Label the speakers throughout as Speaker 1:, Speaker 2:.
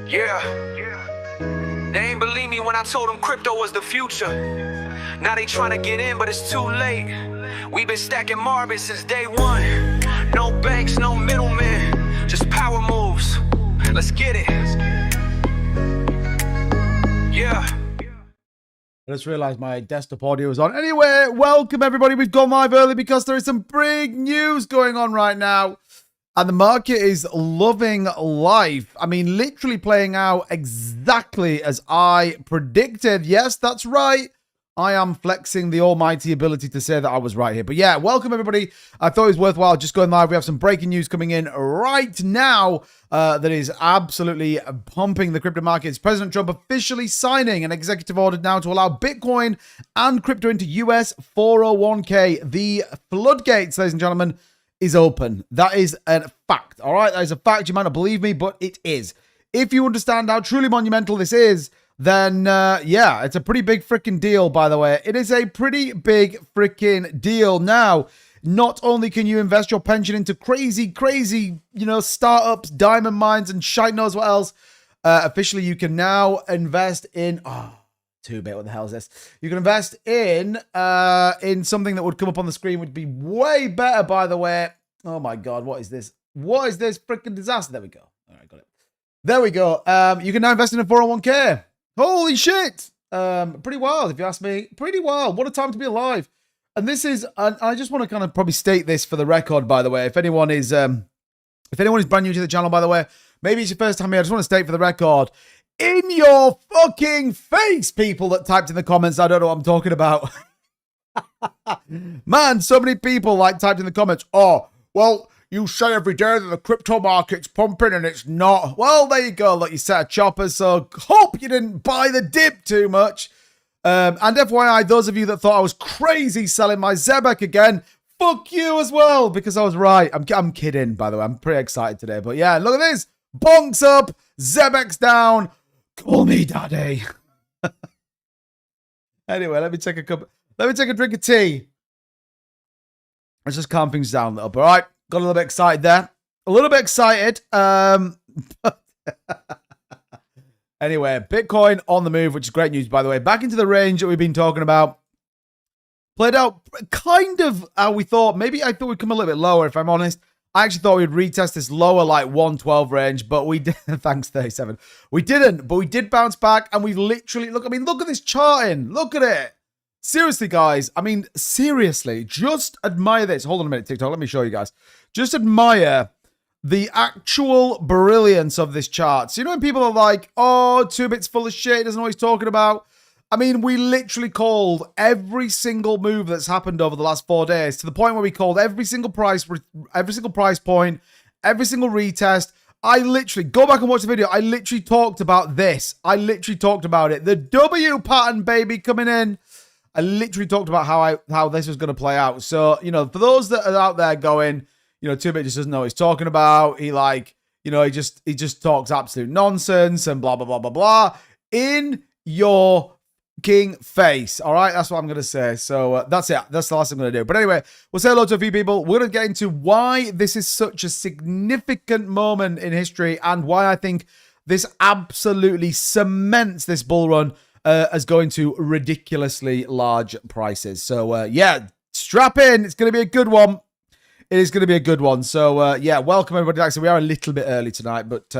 Speaker 1: Yeah. They ain't believe me when I told them crypto was the future. Now they trying to get in, but it's too late. We've been stacking marbles since day one. No banks, no middlemen, just power moves. Let's get it. Yeah.
Speaker 2: I just realized my desktop audio is on. Anyway, welcome everybody. We've gone live early because there is some big news going on right now. And the market is loving life. I mean, literally playing out exactly as I predicted. Yes, that's right. I am flexing the almighty ability to say that I was right here. But yeah, welcome everybody. I thought it was worthwhile just going live. We have some breaking news coming in right now that is absolutely pumping the crypto markets. President Trump officially signing an executive order now to allow Bitcoin and crypto into US 401k. The floodgates, ladies and gentlemen, is open. That is a fact. All right, that is a fact. You might not believe me, but it is. If you understand how truly monumental this is, then yeah, it's a pretty big freaking deal, by the way. It is a pretty big freaking deal. Now, not only can you invest your pension into crazy, startups, diamond mines, and shite knows what else, officially you can now invest in... Too-bit, what the hell is this? You can invest in something that would come up on the screen, would be way better, by the way. Oh my God, what is this? What is this freaking disaster? There we go. All right, got it. There we go. You can now invest in a 401k. Holy shit. Pretty wild, if you ask me. Pretty wild. What a time to be alive. And this is, and I just want to kind of probably state this for the record, by the way. If anyone is brand new to the channel, by the way, maybe it's your first time here, I just want to state for the record, in your fucking face, people that typed in the comments, I don't know what I'm talking about. Man, so many people typed in the comments, oh, well, you say every day that the crypto market's pumping and it's not. Well, there you go. Look, you set a chopper, so hope you didn't buy the dip too much. And FYI, those of you that thought I was crazy selling my 𝗥𝗲𝗍𝗁 again, fuck you as well, because I was right. I'm kidding, by the way. I'm pretty excited today. But yeah, look at this. Bonks up, 𝗥𝗍𝗁𝗍 down. Call me daddy. Anyway, let me take a drink of tea. Let's just calm things down a little bit. All right. Got a little bit excited there. A little bit excited. Anyway, Bitcoin on the move, which is great news, by the way. Back into the range that we've been talking about. Played out kind of how we thought. Maybe I thought we'd come a little bit lower, if I'm honest. I actually thought we'd retest this lower, 112 range, but we did. Thanks, 37. We didn't, but we did bounce back, and we've literally, look at this charting. Look at it. Seriously, guys. I mean, seriously, just admire this. Hold on a minute, TikTok. Let me show you guys. Just admire the actual brilliance of this chart. So, you know when people are like, oh, 2bit's full of shit, doesn't know what he's talking about? I mean, we literally called every single move that's happened over the last 4 days to the point where we called every single price point, every single retest. I literally, go back and watch the video. I literally talked about this. I literally talked about it. The W pattern, baby, coming in. I literally talked about how this was going to play out. So, you know, for those that are out there going, you know, 2bit just doesn't know what he's talking about. He he just talks absolute nonsense and blah, blah, blah, blah, blah. In your king face. All right, that's what I'm going to say. So that's it. That's the last I'm going to do. But anyway, we'll say hello to a few people. We're going to get into why this is such a significant moment in history and why I think this absolutely cements this bull run as going to ridiculously large prices. So yeah, strap in. It's going to be a good one. It is going to be a good one. So yeah, welcome everybody. Like I said, we are a little bit early tonight, but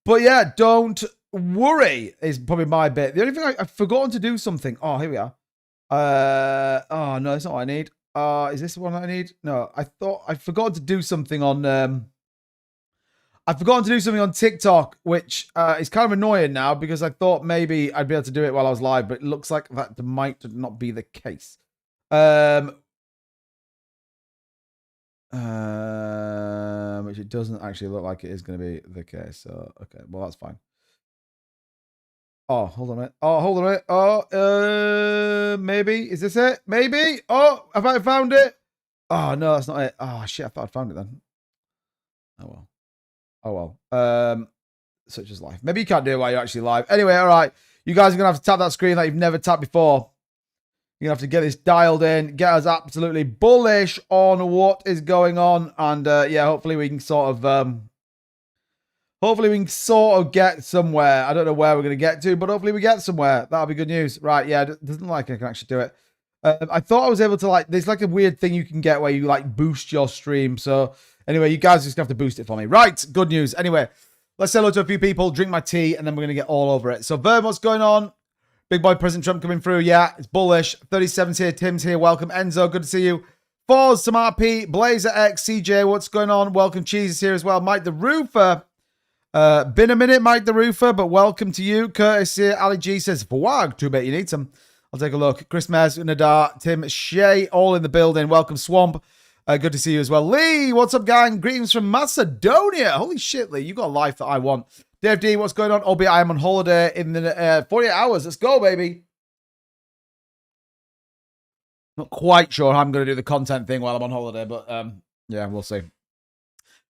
Speaker 2: yeah, don't worry is probably my bit. The only thing I've forgotten to do something. Oh, here we are. Oh no, that's not what I need. Is this the one that I need? No, I thought I forgot to do something on I've forgotten to do something on TikTok, which is kind of annoying now because I thought maybe I'd be able to do it while I was live, but it looks like that might not be the case. Which it doesn't actually look like it is going to be the case. So okay, well that's fine. Oh, hold on a minute. Oh, hold on a minute. Oh, maybe. Is this it? Maybe. Oh, have I found it? Oh, no, that's not it. Oh, shit. I thought I'd found it then. Oh, well. Oh, well. Such is life. Maybe you can't do it while you're actually live. Anyway, all right. You guys are going to have to tap that screen like you've never tapped before. You're going to have to get this dialed in, get us absolutely bullish on what is going on. And, yeah, hopefully we can sort of Hopefully we can sort of get somewhere. I don't know where we're going to get to, but hopefully we get somewhere. That'll be good news. Right, yeah, it doesn't like I can actually do it. I thought I was able to, like, there's like a weird thing you can get where you like boost your stream. So anyway, you guys just have to boost it for me. Right, good news. Anyway, let's say hello to a few people, drink my tea, and then we're going to get all over it. So Verb, what's going on? Big boy President Trump coming through. Yeah, it's bullish. 37's here. Tim's here. Welcome. Enzo, good to see you. Fours, Samar P, Blazer X, CJ, what's going on? Welcome. Cheese is here as well. Mike the Roofer. Been a minute, Mike the Roofer, but welcome to you. Curtis here. Ali G says, Vwag, too bad you need some. I'll take a look. Chris Mez, Nadar, Tim, Shay, all in the building. Welcome, Swamp. Good to see you as well. Lee, what's up, gang? Greetings from Macedonia. Holy shit, Lee. You got a life that I want. Dave D, what's going on? Albeit I am on holiday in the 48 hours. Let's go, baby. Not quite sure how I'm going to do the content thing while I'm on holiday, but yeah, we'll see.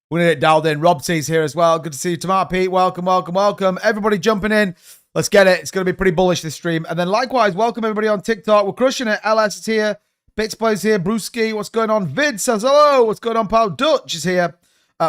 Speaker 2: We're going to get dialed in. Rob T's here as well. Good to see you. Tomato Pete, welcome, welcome, welcome. Everybody jumping in. Let's get it. It's going to be pretty bullish, this stream. And then likewise, welcome everybody on TikTok. We're crushing it. LS is here. Bits Plays here. Brewski, what's going on? Vid says hello. What's going on, pal? Dutch is here.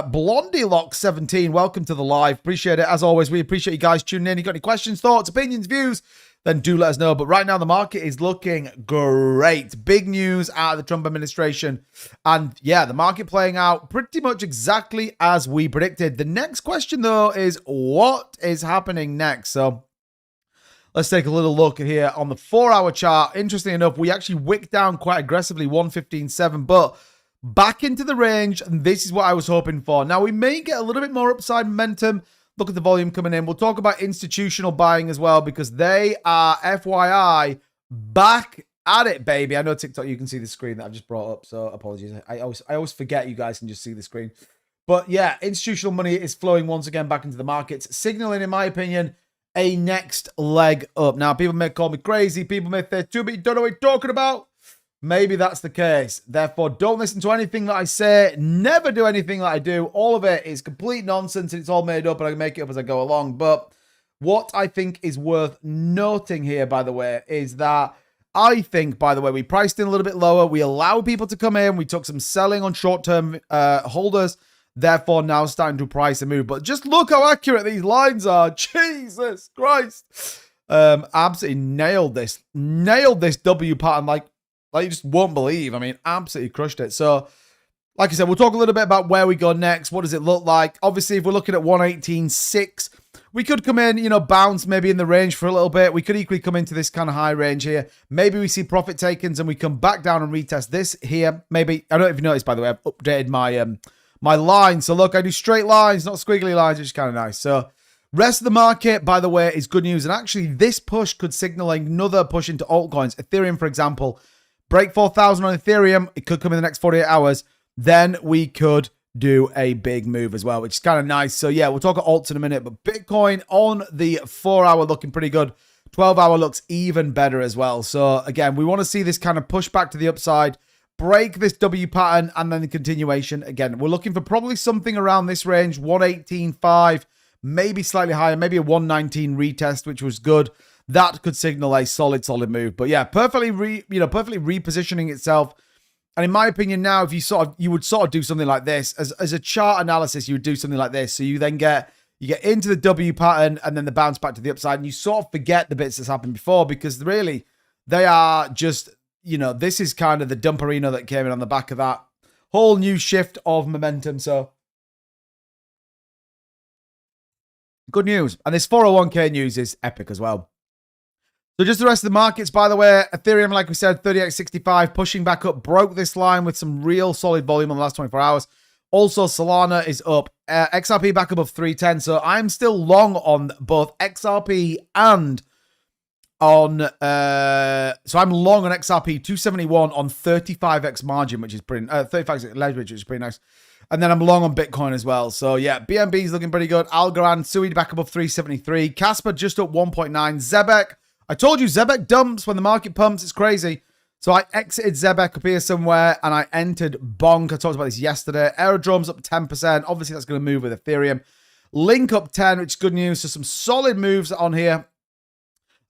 Speaker 2: Blondie Lock 17, welcome to the live. Appreciate it. As always, we appreciate you guys tuning in. You got any questions, thoughts, opinions, views? Then do let us know. But right now, the market is looking great. Big news out of the Trump administration. And yeah, the market playing out pretty much exactly as we predicted. The next question, though, is what is happening next? So let's take a little look here on the 4-hour chart. Interesting enough, we actually wicked down quite aggressively, 115.7, but back into the range. And this is what I was hoping for. Now, we may get a little bit more upside momentum. Look at the volume coming in. We'll talk about institutional buying as well because they are, FYI, back at it, baby. I know TikTok, you can see the screen that I've just brought up, so apologies. I always forget you guys can just see the screen. But yeah, institutional money is flowing once again back into the markets, signaling, in my opinion, a next leg up. Now, people may call me crazy. People may say, too, but you don't know what you're talking about. Maybe that's the case. Therefore, don't listen to anything that I say. Never do anything that I do. All of it is complete nonsense and it's all made up and I can make it up as I go along. But what I think is worth noting here, by the way, is that I think, by the way, we priced in a little bit lower. We allowed people to come in. We took some selling on short-term holders. Therefore, now starting to price a move. But just look how accurate these lines are. Jesus Christ. Absolutely nailed this. Nailed this W pattern like you just won't believe. I mean, absolutely crushed it. So, like I said, we'll talk a little bit about where we go next. What does it look like? Obviously, if we're looking at 118.6, we could come in, you know, bounce maybe in the range for a little bit. We could equally come into this kind of high range here. Maybe we see profit takens and we come back down and retest this here. Maybe, I don't know if you noticed, by the way, I've updated my my line. So look, I do straight lines, not squiggly lines, which is kind of nice. So rest of the market, by the way, is good news. And actually, this push could signal another push into altcoins. Ethereum, for example, break 4,000 on Ethereum. It could come in the next 48 hours. Then we could do a big move as well, which is kind of nice. So yeah, we'll talk about alts in a minute. But Bitcoin on the 4-hour looking pretty good. 12-hour looks even better as well. So again, we want to see this kind of push back to the upside, break this W pattern, and then the continuation. Again, we're looking for probably something around this range, 118.5, maybe slightly higher, maybe a 119 retest, which was good. That could signal a solid move. But yeah, perfectly repositioning itself. And in my opinion, now, if you would sort of do something like this as a chart analysis, you would do something like this. So you then get into the W pattern and then the bounce back to the upside, and you sort of forget the bits that's happened before because really they are just, you know, this is kind of the dumperino that came in on the back of that whole new shift of momentum. So good news. And this 401k news is epic as well. So just the rest of the markets, by the way, Ethereum, like we said, 38.65, pushing back up, broke this line with some real solid volume on the last 24 hours. Also, Solana is up. XRP back above 310. So I'm still long on both XRP and on... so I'm long on XRP 271 on 35x margin, which is pretty... 35x leverage, which is pretty nice. And then I'm long on Bitcoin as well. So yeah, BNB is looking pretty good. Algorand, Sui back above 373. Casper just up 1.9. Zebek. I told you, Zebek dumps when the market pumps. It's crazy. So I exited Zebek up here somewhere, and I entered Bonk. I talked about this yesterday. Aerodrome's up 10%. Obviously, that's going to move with Ethereum. Link up 10, which is good news. So some solid moves on here,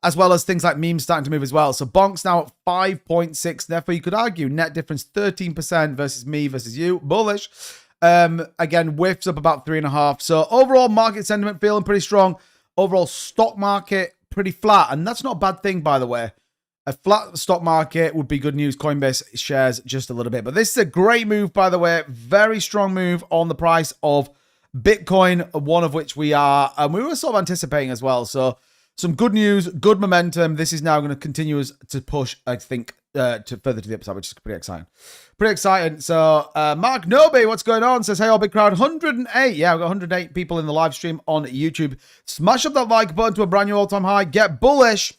Speaker 2: as well as things like memes starting to move as well. So Bonk's now at 5.6. Therefore, you could argue net difference 13% versus me versus you. Bullish. Again, whiffs up about 3.5. So overall market sentiment feeling pretty strong. Overall stock market pretty flat. And that's not a bad thing, by the way. A flat stock market would be good news. Coinbase shares just a little bit. But this is a great move, by the way. Very strong move on the price of Bitcoin, one of which we were sort of anticipating as well. So some good news, good momentum. This is now going to continue to push, I think, to further to the upside, which is pretty exciting. Pretty exciting. So Mark Noby, what's going on? Says, hey, all big crowd. 108. Yeah, we've got 108 people in the live stream on YouTube. Smash up that like button to a brand new all-time high. Get bullish.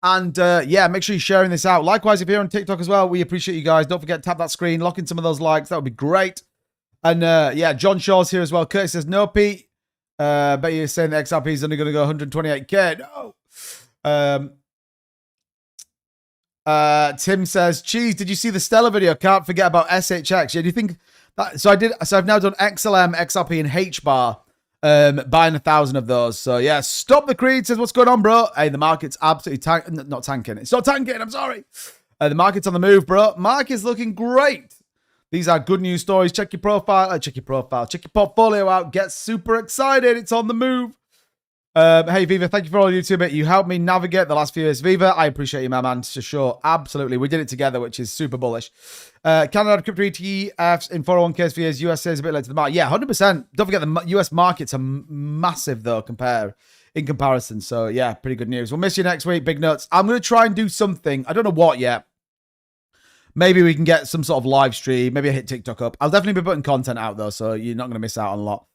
Speaker 2: And yeah, make sure you're sharing this out. Likewise, if you're on TikTok as well, we appreciate you guys. Don't forget, tap that screen, lock in some of those likes. That would be great. And yeah, John Shaw's here as well. Curtis says, no, Pete. Bet you're saying the XRP is only going to go 128k. No. Tim says, geez, did you see the Stellar video? Can't forget about SHX. Yeah, do you think that? So I've now done XLM, XRP, and HBAR. Buying 1,000 of those. So yeah, Stop the Creed says, what's going on, bro? Hey, the market's absolutely not tanking. It's not tanking, I'm sorry. The market's on the move, bro. Market's looking great. These are good news stories. Check your profile, check your portfolio out. Get super excited. It's on the move. Hey, Viva, thank you for all you do, mate. You helped me navigate the last few years. Viva, I appreciate you, my man, for sure. Absolutely. We did it together, which is super bullish. Canada crypto ETFs in 401ks for years. USA is a bit late to the market. Yeah, 100%. Don't forget the US markets are massive, though, in comparison. So, yeah, pretty good news. We'll miss you next week, big nuts. I'm going to try and do something. I don't know what yet. Maybe we can get some sort of live stream. Maybe I hit TikTok up. I'll definitely be putting content out, though, so you're not going to miss out on a lot.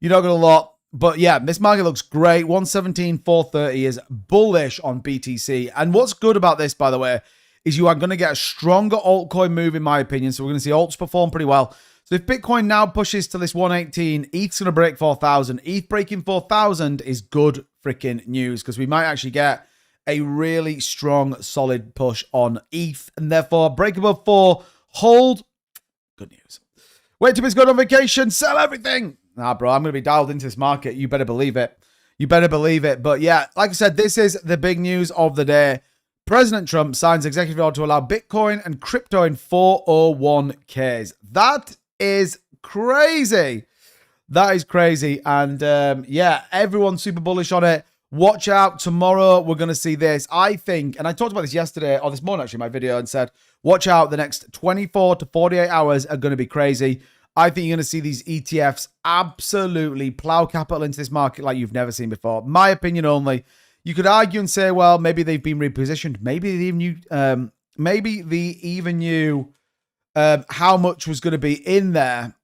Speaker 2: You're not going to lot. But yeah, this market looks great. 117,430 is bullish on BTC. And what's good about this, by the way, is you are going to get a stronger altcoin move, in my opinion. So we're going to see alts perform pretty well. So if Bitcoin now pushes to this 118, ETH's going to break 4,000. ETH breaking 4,000 is good freaking news because we might actually get a really strong, solid push on ETH. And therefore, break above 4, hold. Good news. Wait till it's going on vacation, sell everything. Nah, bro, I'm going to be dialed into this market. You better believe it. You better believe it. But yeah, like I said, this is the big news of the day. President Trump signs executive order to allow Bitcoin and crypto in 401ks. That is crazy. That is crazy. And yeah, everyone's super bullish on it. Watch out. Tomorrow, we're going to see this. I think, and I talked about this yesterday, or this morning, actually, in my video, and said, watch out. The next 24 to 48 hours are going to be crazy. I think you're going to see these ETFs absolutely plow capital into this market like you've never seen before. My opinion only. You could argue and say, well, maybe they've been repositioned. Maybe they even knew how much was going to be in there.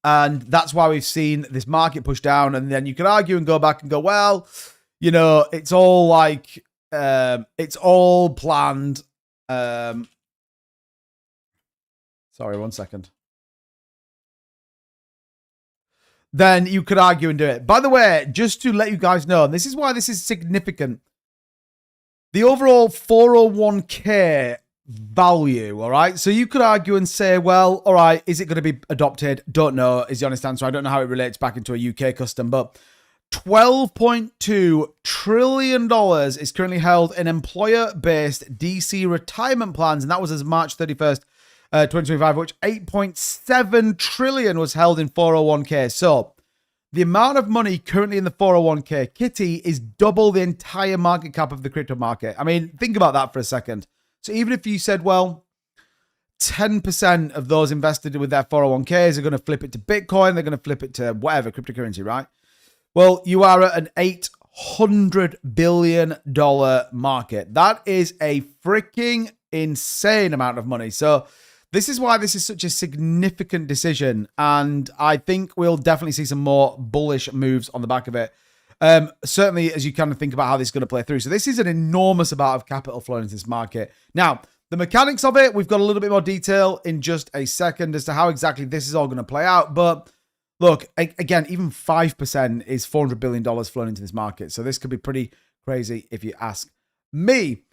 Speaker 2: And that's why we've seen this market push down. And then you could argue and go back and go, well, you know, it's all like, it's all planned. Sorry, 1 second. Then you could argue and do it. By the way, just to let you guys know, and this is why this is significant, the overall 401k value, all right? So you could argue and say, well, all right, is it going to be adopted? Don't know, is the honest answer. I don't know how it relates back into a UK custom, but $12.2 trillion is currently held in employer-based DC retirement plans, and that was as March 31st, 2025, which 8.7 trillion was held in 401k. So the amount of money currently in the 401k kitty is double the entire market cap of the crypto market. I mean, think about that for a second. So even if you said, well, 10% of those invested with their 401ks are going to flip it to Bitcoin, they're going to flip it to whatever, cryptocurrency, right? Well, you are at an $800 billion market. That is a freaking insane amount of money. So this is why this is such a significant decision. And I think we'll definitely see some more bullish moves on the back of it. Certainly, as you kind of think about how this is going to play through. So this is an enormous amount of capital flowing into this market. Now, the mechanics of it, we've got a little bit more detail in just a second as to how exactly this is all going to play out. But look, again, even 5% is $400 billion flowing into this market. So this could be pretty crazy if you ask me.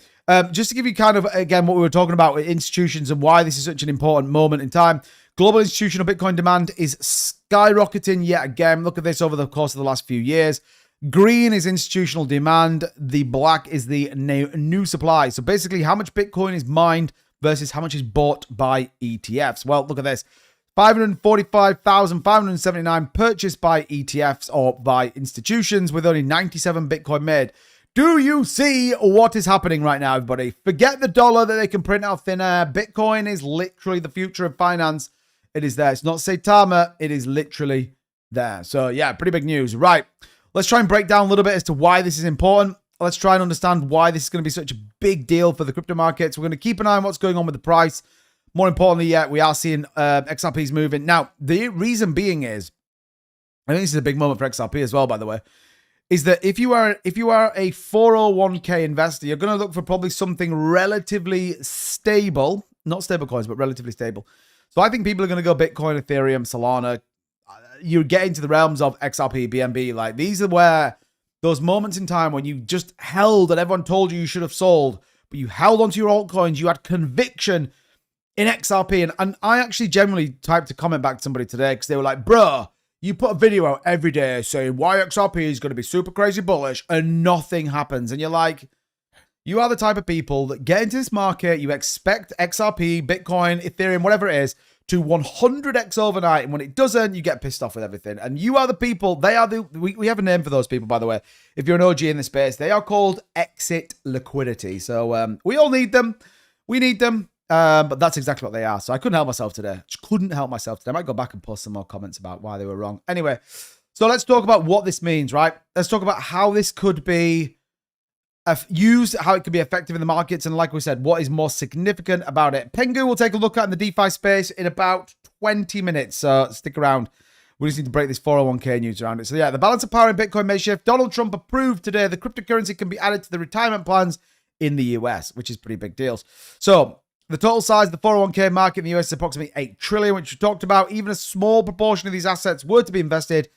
Speaker 2: Just to give you kind of, again, what we were talking about with institutions and why this is such an important moment in time. Global institutional Bitcoin demand is skyrocketing yet again. Look at this over the course of the last few years. Green is institutional demand. The black is the new supply. So basically, how much Bitcoin is mined versus how much is bought by ETFs. Well, look at this. 545,579 purchased by ETFs or by institutions with only 97 Bitcoin made. Do you see what is happening right now, everybody? Forget the dollar that they can print out thin air. Bitcoin is literally the future of finance. It is there. It's not 𝗥𝗲𝗃𝗁. It is literally there. So, yeah, pretty big news. Right. Let's try and break down a little bit as to why this is important. Let's try and understand why this is going to be such a big deal for the crypto markets. We're going to keep an eye on what's going on with the price. More importantly, yeah, we are seeing XRPs moving. Now, the reason being is, I think this is a big moment for XRP as well, by the way, is that if you are a 401k investor, you're going to look for probably something relatively stable, not stable coins, but relatively stable. So I think people are going to go Bitcoin, Ethereum, Solana. You get into the realms of XRP, BNB. Like, these are where those moments in time when you just held and everyone told you should have sold, but you held onto your altcoins, you had conviction in XRP. And I actually generally typed a comment back to somebody today because they were like, bro, you put a video out every day saying why XRP is going to be super crazy bullish and nothing happens. And you're like, you are the type of people that get into this market, you expect XRP, Bitcoin, Ethereum, whatever it is, to 100x overnight. And when it doesn't, you get pissed off with everything. And you are the people, we have a name for those people, by the way. If you're an OG in the space, they are called exit liquidity. So we all need them. We need them. But that's exactly what they are. So I couldn't help myself today. Just couldn't help myself today. I might go back and post some more comments about why they were wrong. Anyway, so let's talk about what this means, right? Let's talk about how this could be used, how it could be effective in the markets. And like we said, what is more significant about it. Pengu will take a look at in the DeFi space in about 20 minutes. So stick around. We just need to break this 401k news around it. So yeah, the balance of power in Bitcoin may shift. Donald Trump approved today the cryptocurrency can be added to the retirement plans in the US, which is pretty big deals. So the total size of the 401k market in the US is approximately 8 trillion, which we talked about. Even a small proportion of these assets were to be invested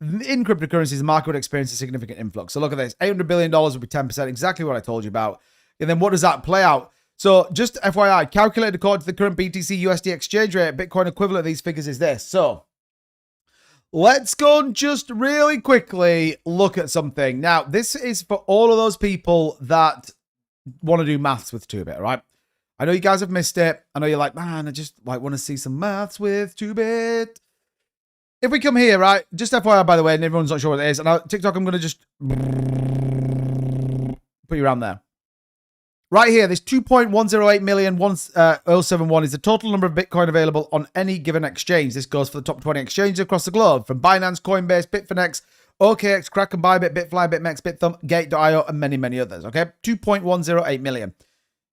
Speaker 2: in cryptocurrencies, the market would experience a significant influx. So look at this. $800 billion would be 10%, exactly what I told you about. And then what does that play out? So just FYI, calculated according to the current BTC USD exchange rate, Bitcoin equivalent of these figures is this. So let's go and just really quickly look at something. Now, this is for all of those people that want to do maths with 2-bit, right? I know you guys have missed it. I know you're like, man, I just like want to see some maths with 2-bit. If we come here, right, just FYI, by the way, and everyone's not sure what it is, and TikTok, I'm going to just put you around there. Right here, this 2.108,071 is the total number of Bitcoin available on any given exchange. This goes for the top 20 exchanges across the globe, from Binance, Coinbase, BitFinex, OKX, Kraken, Bybit, Bitfly, BitMEX, Bithumb, Gate.io, and many, many others, okay? 2.108 million.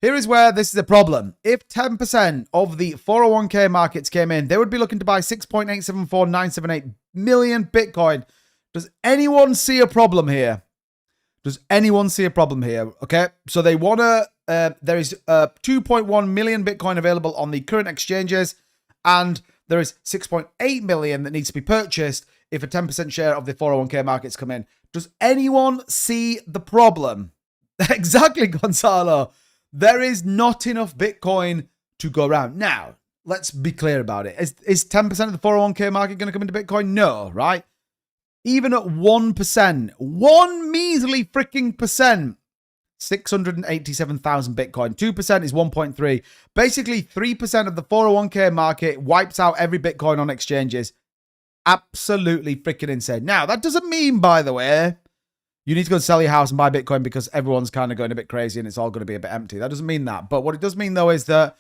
Speaker 2: Here is where this is a problem. If 10% of the 401k markets came in, they would be looking to buy 6.874978 million Bitcoin. Does anyone see a problem here? Does anyone see a problem here? Okay, so they want to, there is 2.1 million Bitcoin available on the current exchanges, and there is 6.8 million that needs to be purchased if a 10% share of the 401k markets come in. Does anyone see the problem? Exactly, Gonzalo. There is not enough Bitcoin to go around. Now, let's be clear about it. Is 10% of the 401k market going to come into Bitcoin? No, right? Even at 1%, 1 measly freaking percent, 687,000 Bitcoin. 2% is 1.3. Basically, 3% of the 401k market wipes out every Bitcoin on exchanges. Absolutely freaking insane. Now, that doesn't mean, by the way, you need to go and sell your house and buy Bitcoin because everyone's kind of going a bit crazy and it's all going to be a bit empty. That doesn't mean that. But what it does mean, though, is that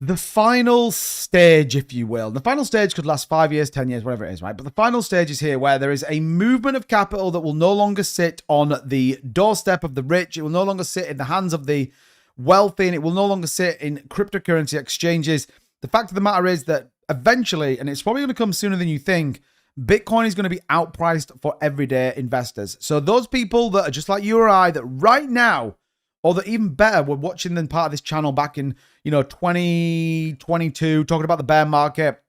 Speaker 2: the final stage, if you will, the final stage could last 5 years, 10 years, whatever it is, right? But the final stage is here where there is a movement of capital that will no longer sit on the doorstep of the rich. It will no longer sit in the hands of the wealthy, and it will no longer sit in cryptocurrency exchanges. The fact of the matter is that eventually, and it's probably going to come sooner than you think, Bitcoin is going to be outpriced for everyday investors. So those people that are just like you or I, that right now, or that even better, were watching them part of this channel back in, 2022, talking about the bear market.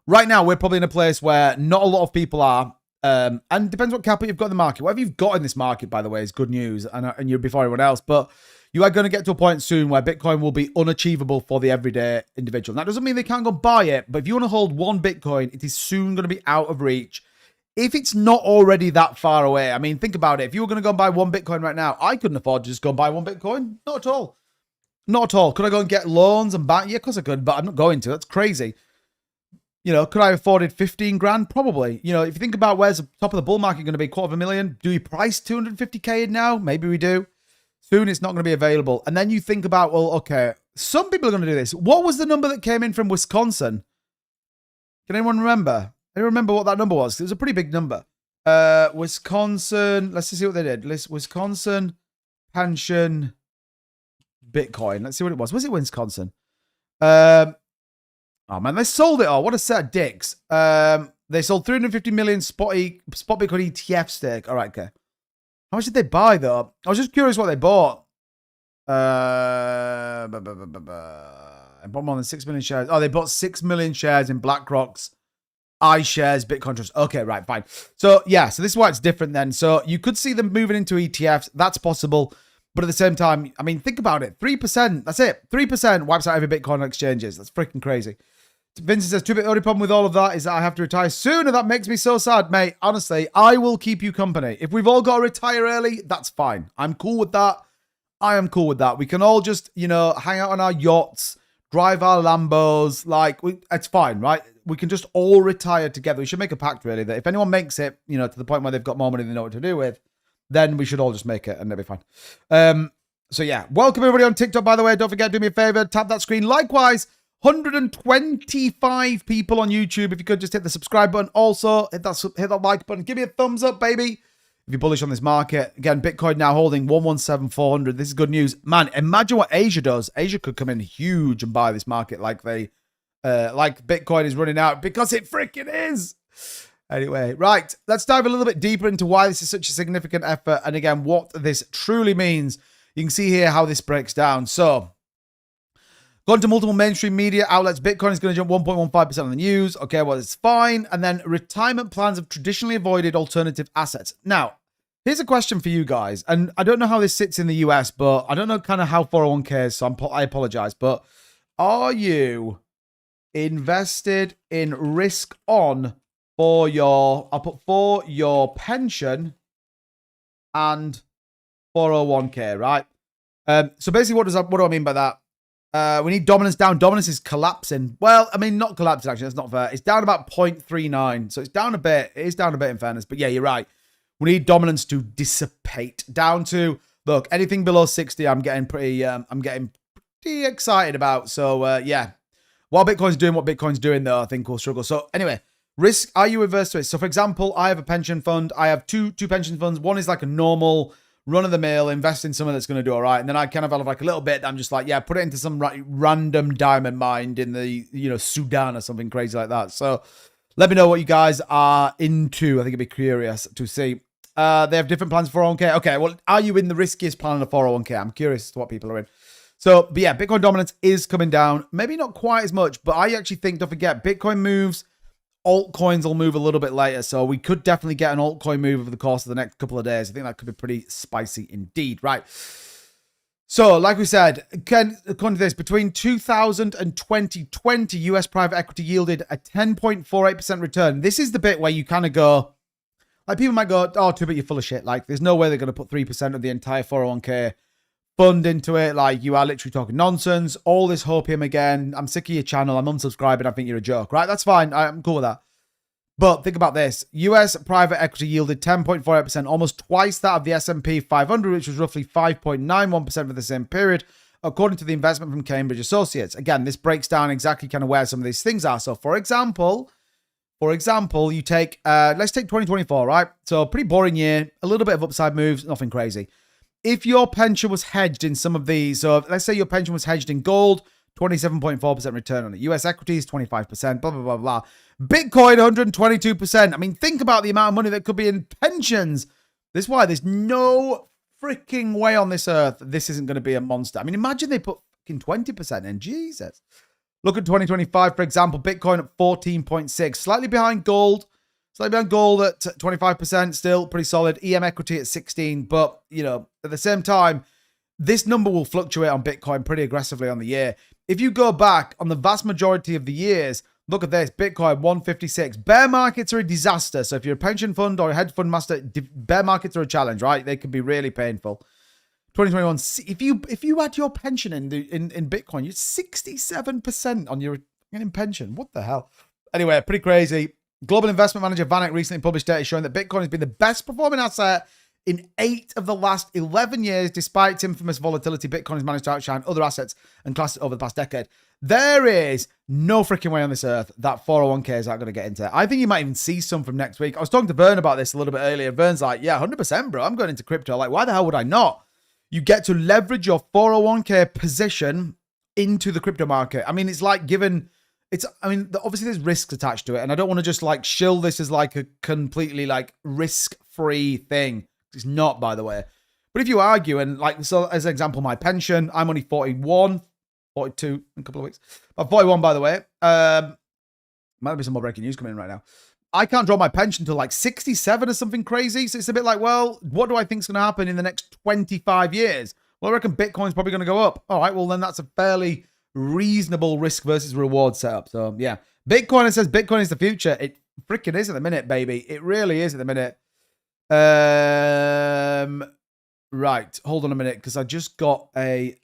Speaker 2: Right now, we're probably in a place where not a lot of people are. And it depends what capital you've got in the market. Whatever you've got in this market, by the way, is good news. And you're before everyone else. But you are going to get to a point soon where Bitcoin will be unachievable for the everyday individual. That doesn't mean they can't go buy it, but if you want to hold one Bitcoin, it is soon going to be out of reach. If it's not already that far away, I mean, think about it. If you were going to go and buy one Bitcoin right now, I couldn't afford to just go and buy one Bitcoin. Not at all. Not at all. Could I go and get loans and bank? Yeah, of course I could, but I'm not going to. That's crazy. You know, could I have afforded 15 grand? Probably. You know, if you think about where's the top of the bull market going to be, $250,000, do we price 250K in now? Maybe we do. Soon it's not going to be available. And then you think about, well, okay, some people are going to do this. What was the number that came in from Wisconsin? Can anyone remember? Anyone remember what that number was? It was a pretty big number. Wisconsin, let's see what they did. Wisconsin pension Bitcoin. Let's see what it was. Was it Wisconsin? Oh man, they sold it all. What a set of dicks. They sold 350 million spot Bitcoin ETF stake. All right, okay. How much did they buy though? I was just curious what they bought. I bought more than 6 million shares. Oh, they bought 6 million shares in BlackRock's iShares Bitcoin Trust. Okay, right, fine. So yeah, so this is why it's different then. So you could see them moving into ETFs. That's possible. But at the same time, I mean, think about it. 3%, that's it. 3% wipes out every Bitcoin on exchanges. That's freaking crazy. Vincent says, the only problem with all of that is that I have to retire sooner. That makes me so sad, mate. Honestly, I will keep you company. If we've all got to retire early, that's fine. I'm cool with that. I am cool with that. We can all just, you know, hang out on our yachts, drive our Lambos. Like, it's fine, right? We can just all retire together. We should make a pact, really, that if anyone makes it, you know, to the point where they've got more money than they know what to do with, then we should all just make it and it'll be fine. So yeah, welcome everybody on TikTok, by the way. Don't forget, do me a favor, tap that screen. Likewise, 125 people on YouTube. If you could just hit the subscribe button. Also, hit that like button. Give me a thumbs up, baby. If you're bullish on this market. Again, Bitcoin now holding 117,400. This is good news. Man, imagine what Asia does. Asia could come in huge and buy this market like Bitcoin is running out, because it freaking is. Anyway, right. Let's dive a little bit deeper into why this is such a significant effort. And again, what this truly means. You can see here how this breaks down. So, going to multiple mainstream media outlets, Bitcoin is going to jump 1.15% on the news. Okay, well, it's fine. And then retirement plans have traditionally avoided alternative assets. Now, here's a question for you guys. And I don't know how this sits in the US, but I don't know kind of how 401k is, so I apologize. But are you invested in risk on for your pension and 401k, right? So basically, what do I mean by that? We need dominance down. Dominance is collapsing. Well, I mean, not collapsing, actually. That's not fair. It's down about 0.39. So it's down a bit. It is down a bit in fairness. But yeah, you're right. We need dominance to dissipate down to, look, anything below 60, I'm getting pretty excited about. So yeah, while Bitcoin's doing what Bitcoin's doing, though, I think we'll struggle. So anyway, risk, are you averse to it? So for example, I have a pension fund. I have two pension funds. One is like a normal run-of-the-mill, invest in something that's going to do all right. And then I kind of have like a little bit, I'm just like, yeah, put it into some random diamond mine in the, you know, Sudan or something crazy like that. So let me know what you guys are into. I think it'd be curious to see. They have different plans for 401k. Okay, well, are you in the riskiest plan of 401k? I'm curious as to what people are in. So, but yeah, Bitcoin dominance is coming down. Maybe not quite as much, but I actually think, don't forget, Bitcoin moves. Altcoins will move a little bit later, so we could definitely get an altcoin move over the course of the next couple of days. I think that could be pretty spicy indeed, right? So, like we said, according to this, between 2000 and 2020, US private equity yielded a 10.48% return. This is the bit where you kind of go, like people might go, oh, too bad you're full of shit. Like, there's no way they're going to put 3% of the entire 401k fund into it. Like, you are literally talking nonsense. All this hopium again. I'm sick of your channel. I'm unsubscribing. I think you're a joke, right? That's fine. I'm cool with that. But think about this. US private equity yielded 10.48%, almost twice that of the S&P 500, which was roughly 5.91% for the same period, according to the investment from Cambridge Associates. Again, this breaks down exactly kind of where some of these things are. So, for example, you take, let's take 2024, right? So, pretty boring year, a little bit of upside moves, nothing crazy. If your pension was hedged in some of these, so let's say your pension was hedged in gold, 27.4% return on it. US equities, 25%, blah, blah, blah, blah. Bitcoin, 122%. I mean, think about the amount of money that could be in pensions. This is why there's no freaking way on this earth this isn't going to be a monster. I mean, imagine they put fucking 20% in. Jesus. Look at 2025, for example, Bitcoin at 14.6, slightly behind gold. Slightly behind gold at 25%, still pretty solid. EM equity at 16, but, you know, at the same time, this number will fluctuate on Bitcoin pretty aggressively on the year. If you go back on the vast majority of the years, look at this, Bitcoin 156. Bear markets are a disaster. So if you're a pension fund or a hedge fund master, bear markets are a challenge, right? They can be really painful. 2021. If you had your pension in Bitcoin, you're 67% on your in pension. What the hell? Anyway, pretty crazy. Global investment manager VanEck recently published data showing that Bitcoin has been the best performing asset in 8 of the last 11 years. Despite its infamous volatility, Bitcoin has managed to outshine other assets and classes over the past decade. There is no freaking way on this earth that 401ks aren't going to get into it. I think you might even see some from next week. I was talking to Vern about this a little bit earlier. Vern's like, yeah, 100%, bro. I'm going into crypto. Like, why the hell would I not? You get to leverage your 401k position into the crypto market. I mean, it's like given... obviously there's risks attached to it, and I don't want to just like shill this as like a completely like risk-free thing. It's not, by the way. But if you argue, and like, so as an example, my pension, I'm only 41, 42 in a couple of weeks. But 41, by the way. Might be some more breaking news coming in right now. I can't draw my pension until like 67 or something crazy. So it's a bit like, well, what do I think is going to happen in the next 25 years? Well, I reckon Bitcoin's probably going to go up. All right, well, then that's a fairly reasonable risk versus reward setup. So yeah, Bitcoin, it says Bitcoin is the future. It freaking is at the minute, baby. It really is at the minute. Right, hold on a minute, because I just got a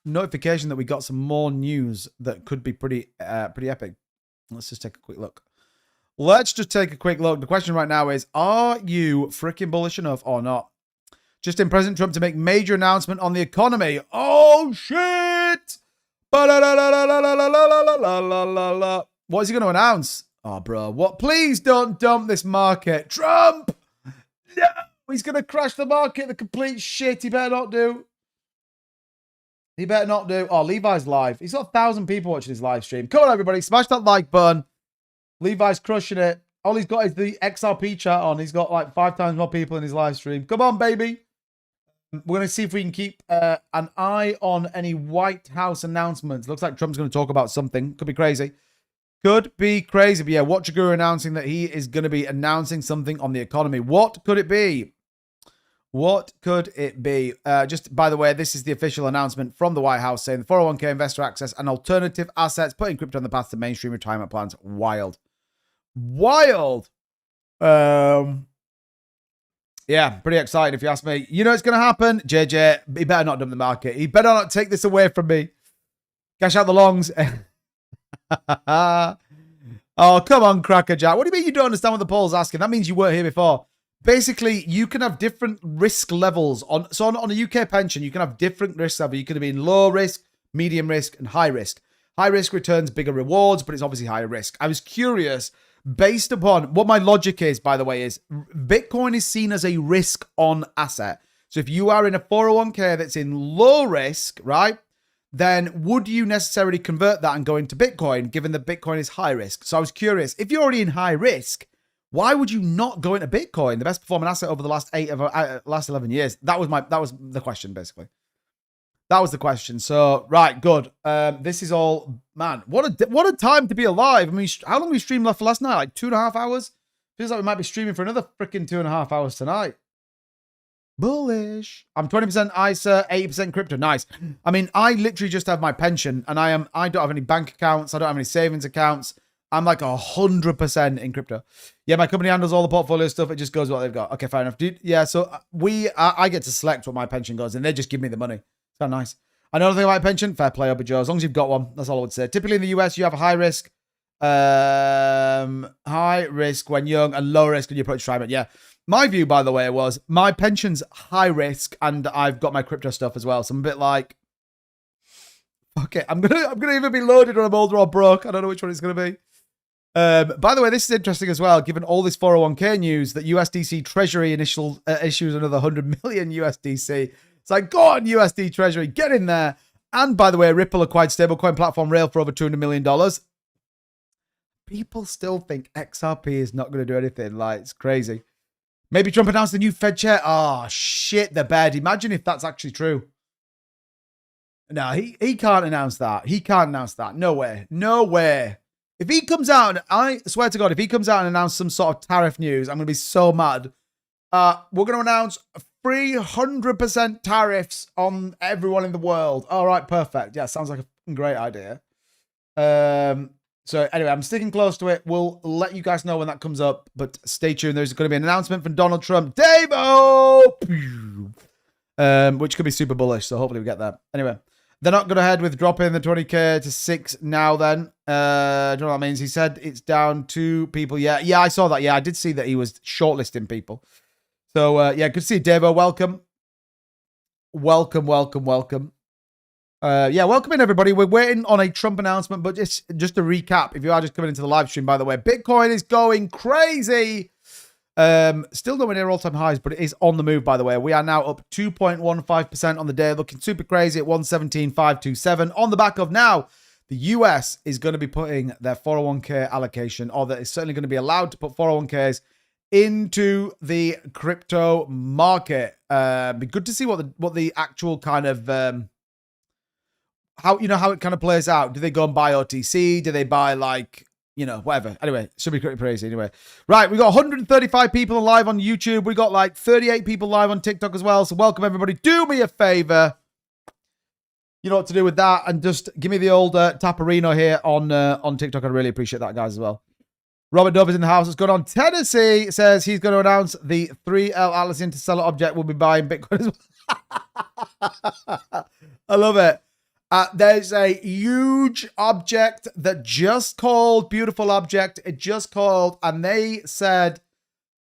Speaker 2: notification that we got some more news that could be pretty epic. Let's just take a quick look. Let's just take a quick look. The question right now is, are you freaking bullish enough or not? Just in President Trump to make major announcement on the economy. Oh shit! What is he going to announce? Oh, bro, what? Please don't dump this market. Trump! No! He's going to crash the market. The complete shit. He better not do. He better not do. Oh, Levi's live. He's got 1,000 people watching his live stream. Come on, everybody. Smash that like button. Levi's crushing it. All he's got is the XRP chat on. He's got like 5 times more people in his live stream. Come on, baby. We're going to see if we can keep an eye on any White House announcements. Looks like Trump's going to talk about something. Could be crazy. Could be crazy. But yeah, 𝗥𝗲𝗹𝘁𝗲𝗍 announcing that he is going to be announcing something on the economy. What could it be? What could it be? Just by the way, this is the official announcement from the White House saying the 401k investor access and alternative assets, putting crypto on the path to mainstream retirement plans. Wild. Wild. Yeah, pretty excited if you ask me. You know it's going to happen. JJ, he better not dump the market. He better not take this away from me. Cash out the longs. Oh, come on, Crackerjack. What do you mean you don't understand what the poll's asking? That means you weren't here before. Basically, you can have different risk levels. On a UK pension, you can have different risk levels. You can be in low risk, medium risk, and high risk. High risk returns bigger rewards, but it's obviously higher risk. I was curious, based upon what my logic is, by the way, is Bitcoin is seen as a risk-on asset. So if you are in a 401k that's in low risk, right, then would you necessarily convert that and go into Bitcoin, given that Bitcoin is high risk? So I was curious, if you're already in high risk, why would you not go into Bitcoin, the best performing asset over the last 11 years? That was the question, basically. That was the question. So, right, good. This is all, man, what a time to be alive. I mean, how long we streamed left for last night? Like 2.5 hours? Feels like we might be streaming for another freaking 2.5 hours tonight. Bullish. I'm 20% ISA, 80% crypto. Nice. I mean, I literally just have my pension, and I don't have any bank accounts. I don't have any savings accounts. I'm like 100% in crypto. Yeah, my company handles all the portfolio stuff. It just goes what they've got. Okay, fair enough. Dude, yeah, so I get to select what my pension goes, and they just give me the money. So nice. I know nothing about pension. Fair play, Obi Joe. As long as you've got one, that's all I would say. Typically in the US, you have a high risk when young and low risk when you approach retirement. Yeah. My view, by the way, was my pension's high risk, and I've got my crypto stuff as well. So I'm a bit like, okay, I'm gonna either be loaded or I'm older or broke. I don't know which one it's gonna be. By the way, this is interesting as well, given all this 401k news that USDC Treasury issues another 100 million USDC. It's like, go on, USD Treasury, get in there. And by the way, Ripple acquired stablecoin platform Rail for over $200 million. People still think XRP is not going to do anything. Like, it's crazy. Maybe Trump announced the new Fed chair. Oh, shit, the bed. Imagine if that's actually true. No, he can't announce that. He can't announce that. No way. No way. If he comes out, and I swear to God, if he comes out and announces some sort of tariff news, I'm going to be so mad. We're going to announce 300% tariffs on everyone in the world. All right, perfect. Yeah, sounds like a great idea. So anyway, I'm sticking close to it. We'll let you guys know when that comes up, but stay tuned. There's going to be an announcement from Donald Trump. Davo! which could be super bullish. So hopefully we get that. Anyway, they're not going to head with dropping the 20K to 6 now then. Do you know what that means? He said it's down 2 people. Yeah, I saw that. Yeah, I did see that he was shortlisting people. So, yeah, good to see you, Davo. Welcome. Welcome. Yeah, welcome in, everybody. We're waiting on a Trump announcement, but just to recap, if you are just coming into the live stream, by the way, Bitcoin is going crazy. Still nowhere near all-time highs, but it is on the move, by the way. We are now up 2.15% on the day, looking super crazy at 117,527 on the back of now. The US is going to be putting their 401k allocation, or that is certainly going to be allowed to put 401ks into the crypto market. Be good to see what the actual kind of how it kind of plays out. Do they go and buy OTC? Do they buy like whatever? Anyway, should be pretty crazy. Anyway, right, we got 135 people live on YouTube. We got like 38 people live on TikTok as well. So welcome everybody. Do me a favor. You know what to do with that, and just give me the old Taparino here on TikTok. I'd really appreciate that, guys, as well. Robert Dove is in the house. What's going on? Tennessee says he's going to announce the 3L Atlas Interstellar object will be buying Bitcoin as well. I love it. There's a huge object that just called, beautiful object. It just called, and they said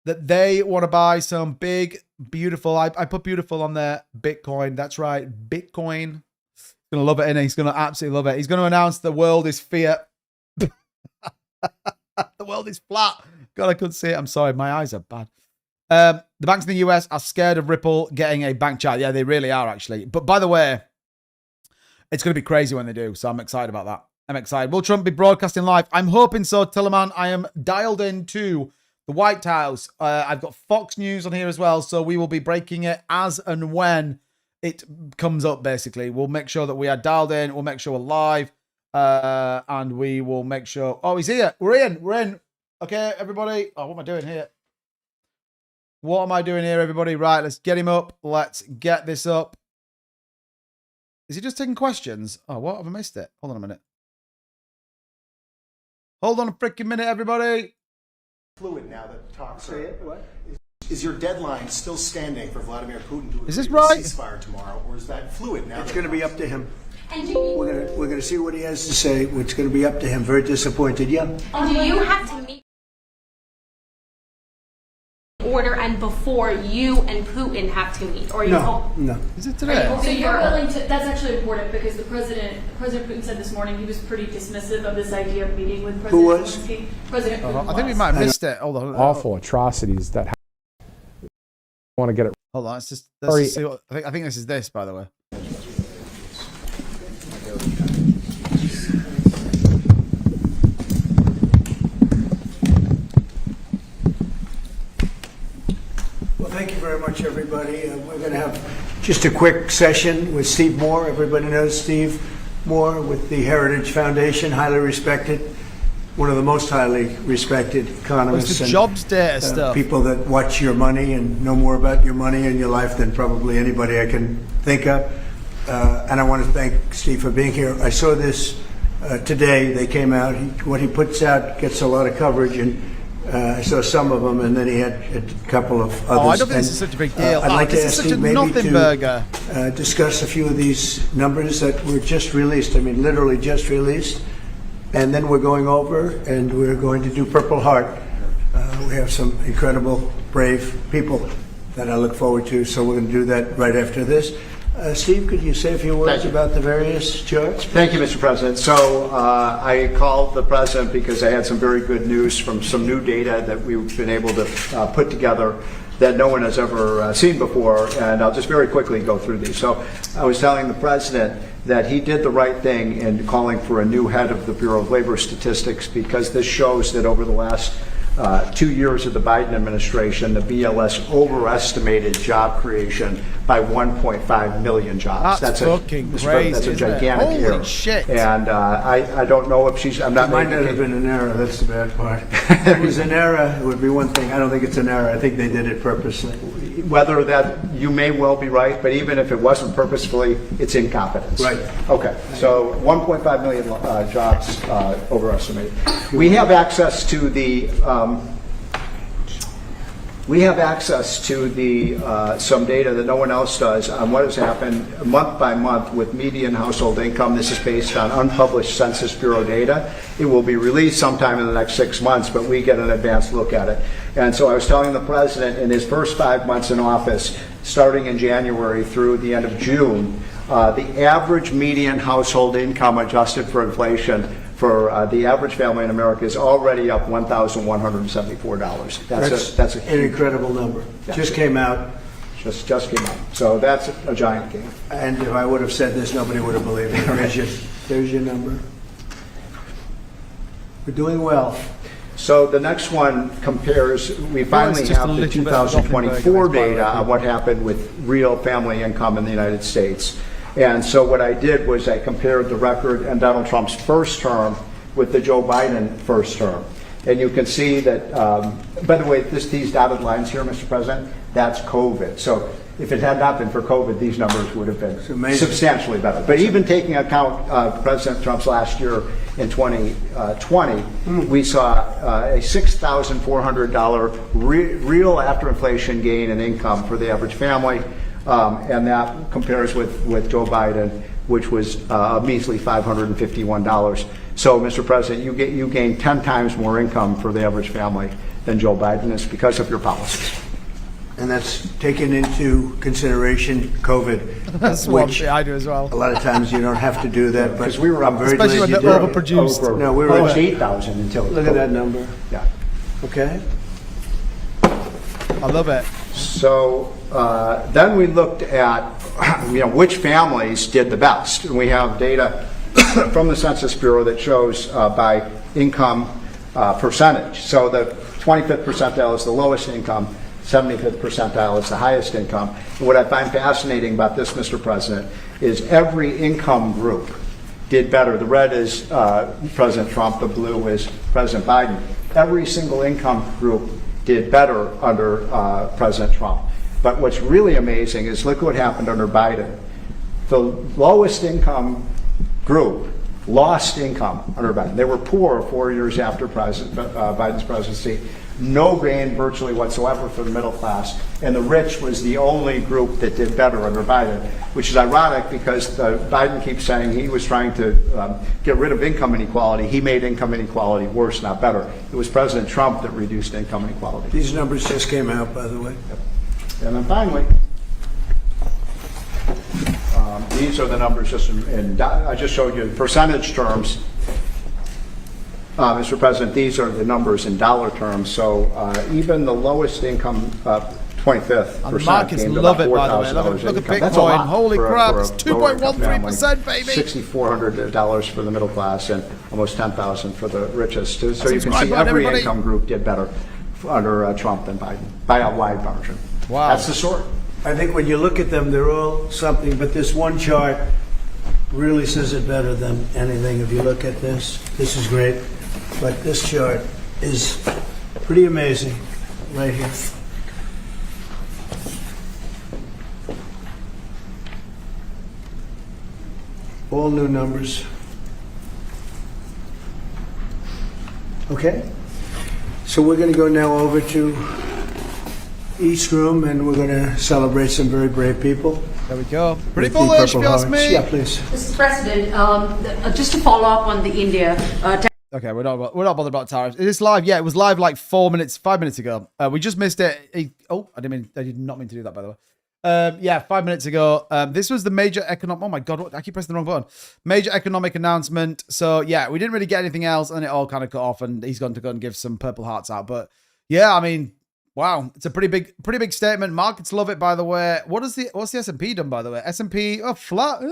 Speaker 2: that they want to buy some big, beautiful. I put beautiful on there. Bitcoin. That's right. Bitcoin. He's going to love it, innit? He's going to absolutely love it. He's going to announce the world is fiat. The world is flat. God, I couldn't see it. I'm sorry. My eyes are bad. The banks in the US are scared of Ripple getting a bank charge. Yeah, they really are, actually. But by the way, it's going to be crazy when they do. So I'm excited about that. I'm excited. Will Trump be broadcasting live? I'm hoping so, Tillerman. I am dialed into the White House. I've got Fox News on here as well. So we will be breaking it as and when it comes up, basically. We'll make sure that we are dialed in. We'll make sure we're live. And we will make sure... Oh, he's here. We're in. Okay, everybody. Oh, what am I doing here? What am I doing here, everybody? Right, let's get him up. Let's get this up. Is he just taking questions? Oh, what? Have I missed it? Hold on a minute. Hold on a freaking minute, everybody.
Speaker 3: Fluid now that talks are... What? Is your deadline still standing for Vladimir Putin to agree
Speaker 2: is this
Speaker 3: to
Speaker 2: right?
Speaker 3: a ceasefire tomorrow, or is that fluid now?
Speaker 4: It's going to be up to him. We're going to see what he has to say. It's going to be up to him. Very disappointed. Yeah.
Speaker 5: Do you have to meet order and before you and Putin have to meet, or
Speaker 4: No.
Speaker 2: Is it today?
Speaker 6: So you're willing to? That's actually important because President Putin said this morning he was pretty dismissive of this idea of meeting with President
Speaker 4: Who was?
Speaker 6: Zelensky. President Putin
Speaker 2: I think we might have missed it. Hold on.
Speaker 7: Awful atrocities that happen. I want to get it.
Speaker 2: Hold on. Let's just see what, I think this is this, by the way.
Speaker 4: Well, thank you very much, everybody. We're going to have just a quick session with Steve Moore. Everybody knows Steve Moore with the Heritage Foundation, highly respected, one of the most highly respected economists.
Speaker 2: It's the jobs data stuff.
Speaker 4: People that watch your money and know more about your money and your life than probably anybody I can think of. And I want to thank Steve for being here. I saw this today. They came out. What he puts out gets a lot of coverage, and I saw some of them, and then he had a couple of others.
Speaker 2: Oh, I don't think this is such a big deal.
Speaker 4: I'd like to
Speaker 2: this
Speaker 4: ask
Speaker 2: is such a
Speaker 4: Steve maybe
Speaker 2: nothing burger.
Speaker 4: to discuss a few of these numbers that were just released. I mean, literally just released. And then we're going over, and we're going to do Purple Heart. We have some incredible, brave people that I look forward to, so we're going to do that right after this. Steve, could you say a few words about the various charts?
Speaker 8: Thank you, Mr. President. So I called the President because I had some very good news from some new data that we've been able to put together that no one has ever seen before, and I'll just very quickly go through these. So I was telling the President that he did the right thing in calling for a new head of the Bureau of Labor Statistics, because this shows that over the last 2 years of the Biden administration, the BLS overestimated job creation by 1.5 million jobs.
Speaker 2: That's fucking crazy.
Speaker 8: That's a gigantic error.
Speaker 2: Holy shit.
Speaker 8: And I don't know if she's, I'm not
Speaker 4: It might
Speaker 8: making
Speaker 4: not have been an error. That's the bad part. If it was an error, it would be one thing. I don't think it's an error. I think they did it purposely.
Speaker 8: Whether that, you may well be right, but even if it wasn't purposefully, it's incompetence.
Speaker 4: Right.
Speaker 8: Okay, so 1.5 million jobs overestimated. We have access to the we have access to the some data that no one else does on what has happened month by month with median household income. This is based on unpublished Census Bureau data. It will be released sometime in the next 6 months, but we get an advanced look at it. And so I was telling the president in his first 5 months in office, starting in January through the end of June, the average median household income adjusted for inflation for the average family in America is already up $1,174. That's
Speaker 4: an incredible number. Just came out.
Speaker 8: Just came out. So that's a giant gain.
Speaker 4: And if I would have said this, nobody would have believed me. There's your number. We're doing well.
Speaker 8: So the next one compares, we finally have the 2024 data on what happened with real family income in the United States. And so what I did was I compared the record in Donald Trump's first term with the Joe Biden first term. And you can see that, by the way, these dotted lines here, Mr. President, that's COVID. So if it had not been for COVID, these numbers would have been substantially better. But even taking account President Trump's last year in 2020, we saw a $6,400 real after inflation gain in income for the average family. And that compares with Joe Biden, which was a measly $551. So, Mr. President, you gain 10 times more income for the average family than Joe Biden is because of your policies.
Speaker 4: And that's taken into consideration COVID.
Speaker 2: That's what I do as well.
Speaker 4: A lot of times you don't have to do that, but
Speaker 8: we were
Speaker 4: I'm very
Speaker 2: especially
Speaker 4: glad
Speaker 2: when
Speaker 4: you
Speaker 2: they're
Speaker 4: did.
Speaker 2: overproduced.
Speaker 4: No, we were
Speaker 8: almost 8,000 until
Speaker 4: Look
Speaker 8: COVID.
Speaker 4: at that number.
Speaker 8: Yeah.
Speaker 4: Okay.
Speaker 2: I love it.
Speaker 8: So then we looked at which families did the best. And we have data from the Census Bureau that shows by income percentage. So the 25th percentile is the lowest income, 75th percentile is the highest income. And what I find fascinating about this, Mr. President, is every income group did better. The red is President Trump, the blue is President Biden. Every single income group did better under President Trump. But what's really amazing is look what happened under Biden. The lowest income group lost income under Biden. They were poor 4 years after Biden's presidency. No gain virtually whatsoever for the middle class. And the rich was the only group that did better under Biden, which is ironic because Biden keeps saying he was trying to get rid of income inequality. He made income inequality worse, not better. It was President Trump that reduced income inequality.
Speaker 4: These numbers just came out, by the way.
Speaker 8: Yep. And then finally, these are the numbers just I just showed you in percentage terms. Mr. President, these are the numbers in dollar terms. So even the lowest income, 25th
Speaker 2: And the
Speaker 8: percent,
Speaker 2: markets
Speaker 8: gained
Speaker 2: love
Speaker 8: about
Speaker 2: it, by the way.
Speaker 8: $4,000
Speaker 2: Look at
Speaker 8: income. That's a
Speaker 2: Bitcoin.
Speaker 8: lot
Speaker 2: Holy
Speaker 8: for
Speaker 2: crap,
Speaker 8: a
Speaker 2: it's
Speaker 8: lower income
Speaker 2: 2.13%,
Speaker 8: family.
Speaker 2: baby.
Speaker 8: $6,400 for the middle class and almost $10,000 for the richest. So you can
Speaker 2: subscribe
Speaker 8: see
Speaker 2: button,
Speaker 8: every
Speaker 2: everybody.
Speaker 8: income group did better under Trump than Biden by a wide margin.
Speaker 2: Wow.
Speaker 8: That's the story.
Speaker 4: I think when you look at them, they're all something, but this one chart really says it better than anything. If you look at this is great, but this chart is pretty amazing right here. All new numbers. Okay, so we're going to go now over to East Room, and we're going to celebrate some very brave people.
Speaker 2: There we go. Pretty
Speaker 4: With the
Speaker 2: bullish, if
Speaker 4: Purple
Speaker 2: you ask
Speaker 4: Hearts.
Speaker 2: me.
Speaker 4: Yeah, please.
Speaker 9: Mr. President, just to follow up on the India.
Speaker 2: Okay, we're not bothered about tariffs. Is this live? Yeah, it was live like 5 minutes ago. We just missed it. I did not mean to do that, by the way. Yeah, 5 minutes ago. This was the major economic. Oh my God, I keep pressing the wrong button. Major economic announcement. So yeah, we didn't really get anything else, and it all kind of cut off. And he's going to go and give some purple hearts out. But yeah, I mean, wow, it's a pretty big statement. Markets love it, by the way. What's the S&P done, by the way? S&P flat.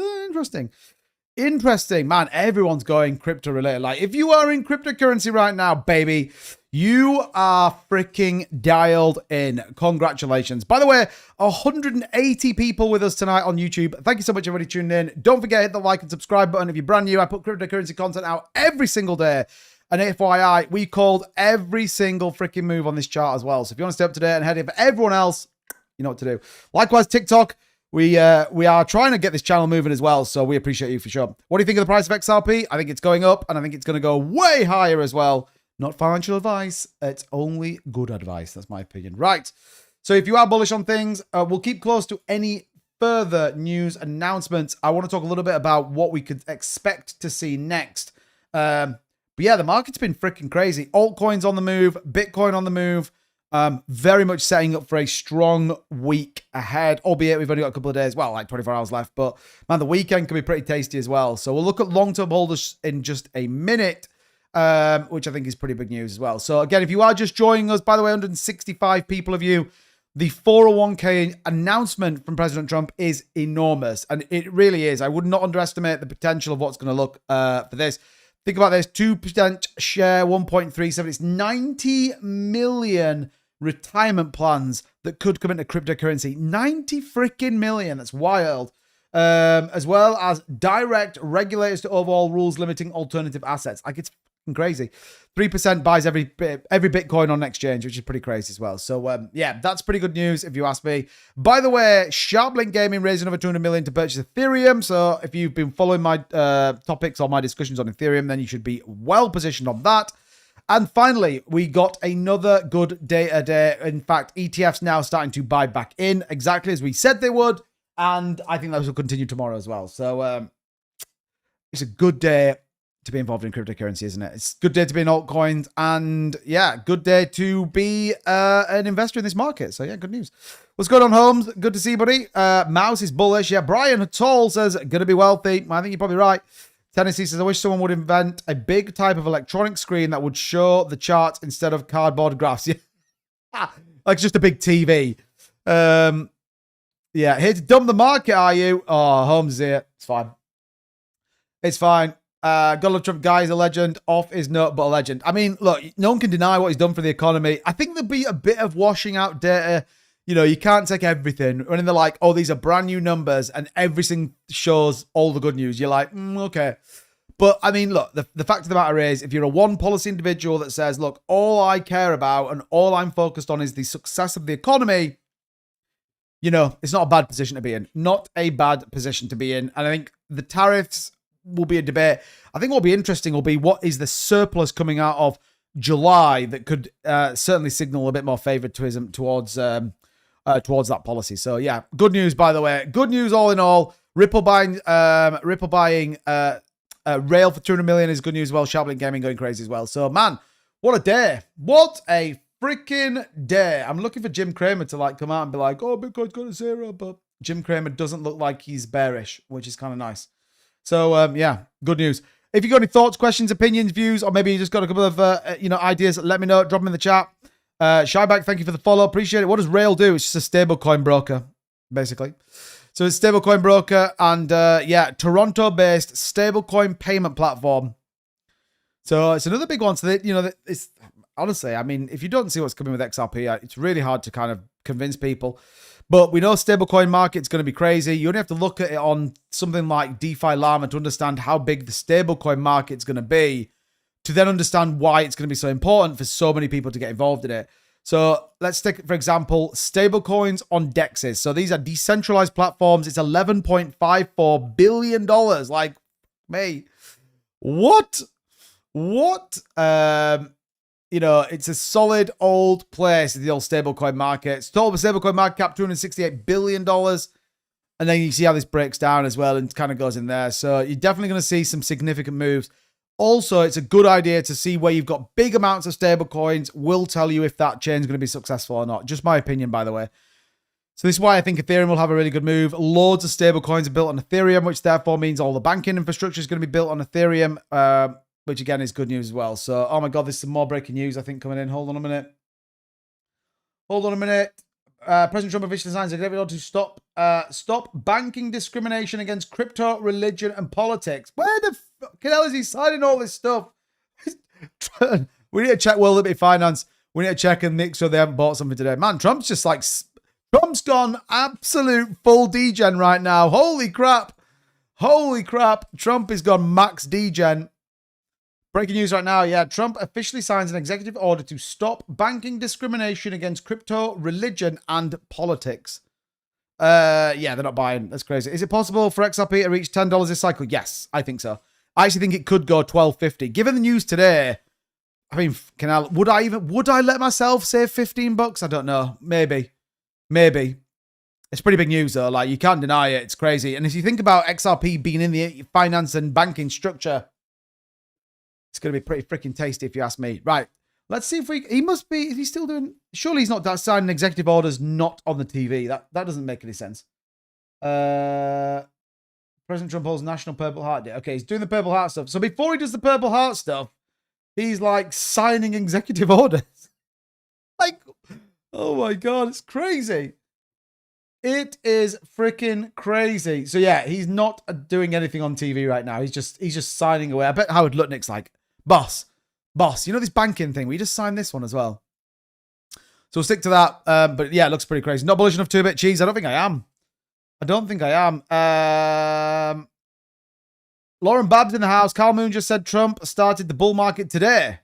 Speaker 2: Interesting, man. Everyone's going crypto related. Like, if you are in cryptocurrency right now, baby, you are freaking dialed in. Congratulations. By the way, 180 people with us tonight on YouTube. Thank you so much, everybody tuning in. Don't forget, hit the like and subscribe button if you're brand new. I put cryptocurrency content out every single day. And FYI, we called every single freaking move on this chart as well. So if you want to stay up to date and head in for everyone else, you know what to do. Likewise, TikTok. We are trying to get this channel moving as well, so we appreciate you for sure. What do you think of the price of XRP? I think it's going up, and I think it's going to go way higher as well. Not financial advice. It's only good advice. That's my opinion. Right. So if you are bullish on things, we'll keep close to any further news announcements. I want to talk a little bit about what we could expect to see next. But yeah, the market's been freaking crazy. Altcoins on the move, Bitcoin on the move. Very much setting up for a strong week ahead, albeit we've only got a couple of days, well, like 24 hours left. But man, the weekend can be pretty tasty as well. So we'll look at long-term holders in just a minute, which I think is pretty big news as well. So again, if you are just joining us, by the way, 165 people of you, the 401k announcement from President Trump is enormous. And it really is. I would not underestimate the potential of what's going to look for this. Think about this, 2% share, 1.37. It's 90 million retirement plans that could come into cryptocurrency. 90 freaking million. That's wild. As well as direct regulators to overhaul rules limiting alternative assets. Like, it's crazy. 3% buys every Bitcoin on exchange, which is pretty crazy as well. So, yeah, that's pretty good news if you ask me. By the way, SharpLink Gaming raised another 200 million to purchase Ethereum. So if you've been following my topics or my discussions on Ethereum, then you should be well positioned on that. And finally, we got another good data day. In fact, ETFs now starting to buy back in exactly as we said they would. And I think those will continue tomorrow as well. So it's a good day to be involved in cryptocurrency, isn't it? It's a good day to be in altcoins, and yeah, good day to be an investor in this market. So yeah, good news. What's going on, Holmes? Good to see you, buddy. Mouse is bullish. Yeah, Brian Huttall says, gonna be wealthy. I think you're probably right. Tennessee says, I wish someone would invent a big type of electronic screen that would show the charts instead of cardboard graphs. Yeah, like just a big TV. Yeah, here to dump the market, are you? Oh, Holmes is here. It's fine. It's fine. Gotta love Trump, guy is a legend. Off is not, but a legend. I mean, look, no one can deny what he's done for the economy. I think there'll be a bit of washing out data. You know, you can't take everything. When they're like, oh, these are brand new numbers and everything shows all the good news. You're like, okay. But I mean, look, the fact of the matter is, if you're a one policy individual that says, look, all I care about and all I'm focused on is the success of the economy, you know, it's not a bad position to be in. Not a bad position to be in. And I think the tariffs will be a debate. I think what will be interesting will be what is the surplus coming out of July that could certainly signal a bit more favoritism towards that policy. So yeah, good news, by the way. Good news all in all. Ripple buying Rail for 200 million is good news as well. SharpLink Gaming going crazy as well. So man, what a day. What a freaking day. I'm looking for Jim Cramer to like come out and be like, oh, Bitcoin's got a zero, but Jim Cramer doesn't look like he's bearish, which is kind of nice. So, yeah, good news. If you got any thoughts, questions, opinions, views, or maybe you just got a couple of, ideas, let me know. Drop them in the chat. Shyback, thank you for the follow. Appreciate it. What does Rail do? It's just a stablecoin broker, basically. So it's a stablecoin broker and, yeah, Toronto-based stablecoin payment platform. So it's another big one. So, it's honestly, I mean, if you don't see what's coming with XRP, it's really hard to kind of convince people. But we know stablecoin market's going to be crazy. You only have to look at it on something like DeFi Llama to understand how big the stablecoin market's going to be, to then understand why it's going to be so important for so many people to get involved in it. So let's take, for example, stablecoins on DEXs. So these are decentralized platforms. It's $11.54 billion. Like, mate, what? It's a solid old place, the old stablecoin market. It's total stablecoin market cap, $268 billion. And then you see how this breaks down as well and kind of goes in there. So you're definitely going to see some significant moves. Also, it's a good idea to see where you've got big amounts of stablecoins. Will tell you if that chain is going to be successful or not. Just my opinion, by the way. So this is why I think Ethereum will have a really good move. Loads of stablecoins are built on Ethereum, which therefore means all the banking infrastructure is going to be built on Ethereum. Which again is good news as well. So, oh my God, there's some more breaking news, I think, coming in. Hold on a minute. President Trump officially signs an executive order to stop banking discrimination against crypto, religion, and politics. Where the fucking hell is he signing all this stuff? We need to check World Liberty Finance. We need to check and make sure they haven't bought something today. Man, Trump's gone absolute full degen right now. Holy crap. Trump has gone max degen. Breaking news right now, yeah. Trump officially signs an executive order to stop banking discrimination against crypto, religion, and politics. Yeah, they're not buying. That's crazy. Is it possible for XRP to reach $10 this cycle? Yes, I think so. I actually think it could go $12.50. Given the news today, I mean, would I let myself save $15? I don't know. Maybe. It's pretty big news though. Like, you can't deny it. It's crazy. And if you think about XRP being in the finance and banking structure, it's going to be pretty freaking tasty if you ask me. Right. Let's see if he must be, is he still doing, surely he's not signing executive orders not on the TV. That doesn't make any sense. President Trump holds National Purple Heart Day. Okay, he's doing the Purple Heart stuff. So before he does the Purple Heart stuff, he's like signing executive orders. Like, oh my God, it's crazy. It is freaking crazy. So yeah, he's not doing anything on TV right now. He's just signing away. I bet Howard Lutnick's like, boss, you know this banking thing? We just signed this one as well. So we'll stick to that. But yeah, it looks pretty crazy. Not bullish enough to a bit cheese. I don't think I am. Lauren Babb's in the house. Carl Moon just said Trump started the bull market today.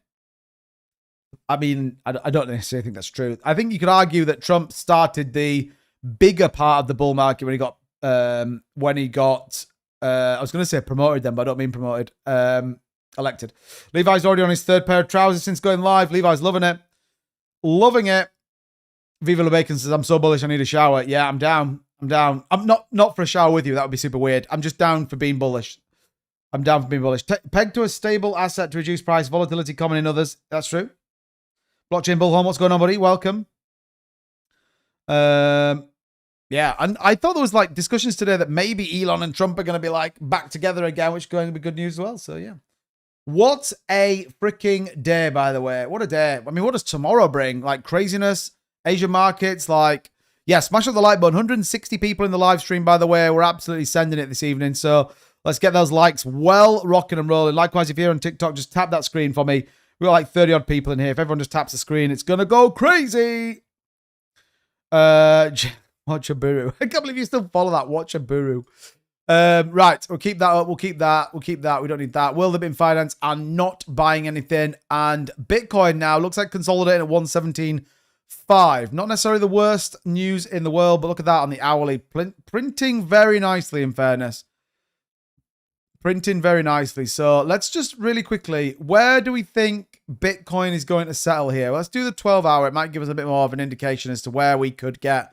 Speaker 2: I mean, I don't necessarily think that's true. I think you could argue that Trump started the bigger part of the bull market when he got I was going to say promoted then, but I don't mean promoted. Elected. Levi's already on his third pair of trousers since going live. Levi's loving it. Viva La Bacon says, I'm so bullish I need a shower. Yeah, I'm down. I'm not for a shower with you. That would be super weird. I'm just down for being bullish. I'm down for being bullish. Pegged to a stable asset to reduce price volatility common in others. That's true. Blockchain Bullhorn, what's going on, buddy? Welcome. Yeah, and I thought there was like discussions today that maybe Elon and Trump are going to be like back together again, which is going to be good news as well. So yeah. What a freaking day, by the way. What a day. I mean, what does tomorrow bring? Like craziness, Asian markets, like, yeah, smash up the like button. 160 people in the live stream, by the way. We're absolutely sending it this evening. So let's get those likes well rocking and rolling. Likewise, if you're on TikTok, just tap that screen for me. We've got like 30 odd people in here. If everyone just taps the screen, it's going to go crazy. Watch a Buru. I can't believe you still follow that. Watch a Buru. Right, we'll keep that up. We'll keep that. We don't need that. Will the Bitcoin Finance are not buying anything. And Bitcoin now looks like consolidating at 117.5. Not necessarily the worst news in the world, but look at that on the hourly. Printing very nicely, in fairness. Printing very nicely. So let's just really quickly, where do we think Bitcoin is going to settle here? Let's do the 12-hour. It might give us a bit more of an indication as to where we could get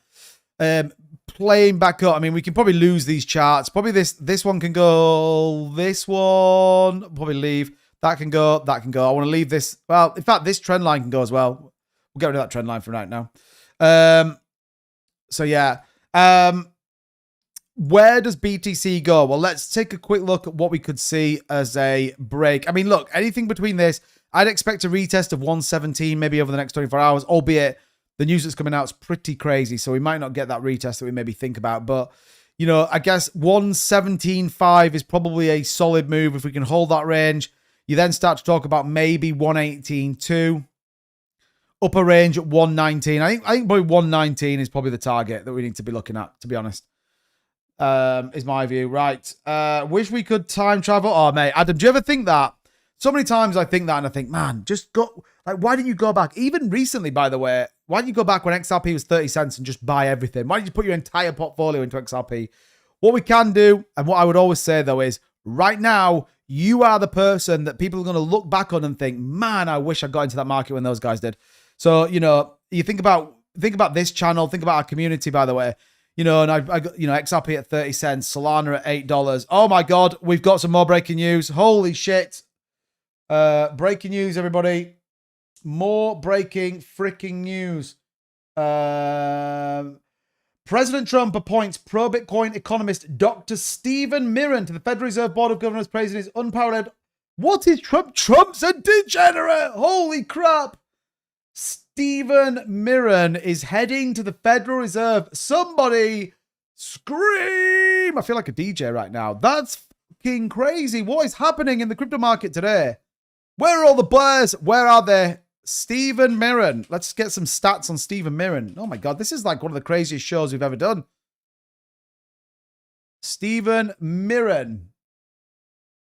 Speaker 2: playing back up. I mean, we can probably lose these charts. Probably this one can go. This one probably leave. That can go. I want to leave this. Well, in fact, this trend line can go as well. We'll get rid of that trend line for right now. So yeah. Where does BTC go? Well, let's take a quick look at what we could see as a break. I mean, look, anything between this, I'd expect a retest of 117 maybe over the next 24 hours, albeit the news that's coming out is pretty crazy, so we might not get that retest that we maybe think about. But, you know, I guess 117.5 is probably a solid move if we can hold that range. You then start to talk about maybe 118.2. Upper range at 119. I think probably 119 is probably the target that we need to be looking at, to be honest. Is my view. Right. Wish we could time travel. Oh, mate. Adam, do you ever think that? So many times I think that and I think, man, just go. Like, why didn't you go back? Even recently, by the way, why didn't you go back when XRP was 30 cents and just buy everything? Why didn't you put your entire portfolio into XRP? What we can do, and what I would always say, though, is right now, you are the person that people are going to look back on and think, man, I wish I got into that market when those guys did. So, you know, you think about this channel, think about our community, by the way. You know, and I got, you know, XRP at 30 cents, Solana at $8. Oh my God, we've got some more breaking news. Holy shit. Breaking news, everybody. More breaking freaking news. President Trump appoints pro-Bitcoin economist Dr. Stephen Mirren to the Federal Reserve Board of Governors, praising his unparalleled. What is Trump? Trump's a degenerate. Holy crap. Stephen Mirren is heading to the Federal Reserve. Somebody scream. I feel like a DJ right now. That's fucking crazy. What is happening in the crypto market today? Where are all the bears? Where are they? Stephen Mirren. Let's get some stats on Stephen Mirren. Oh my God, this is like one of the craziest shows we've ever done. Stephen Mirren.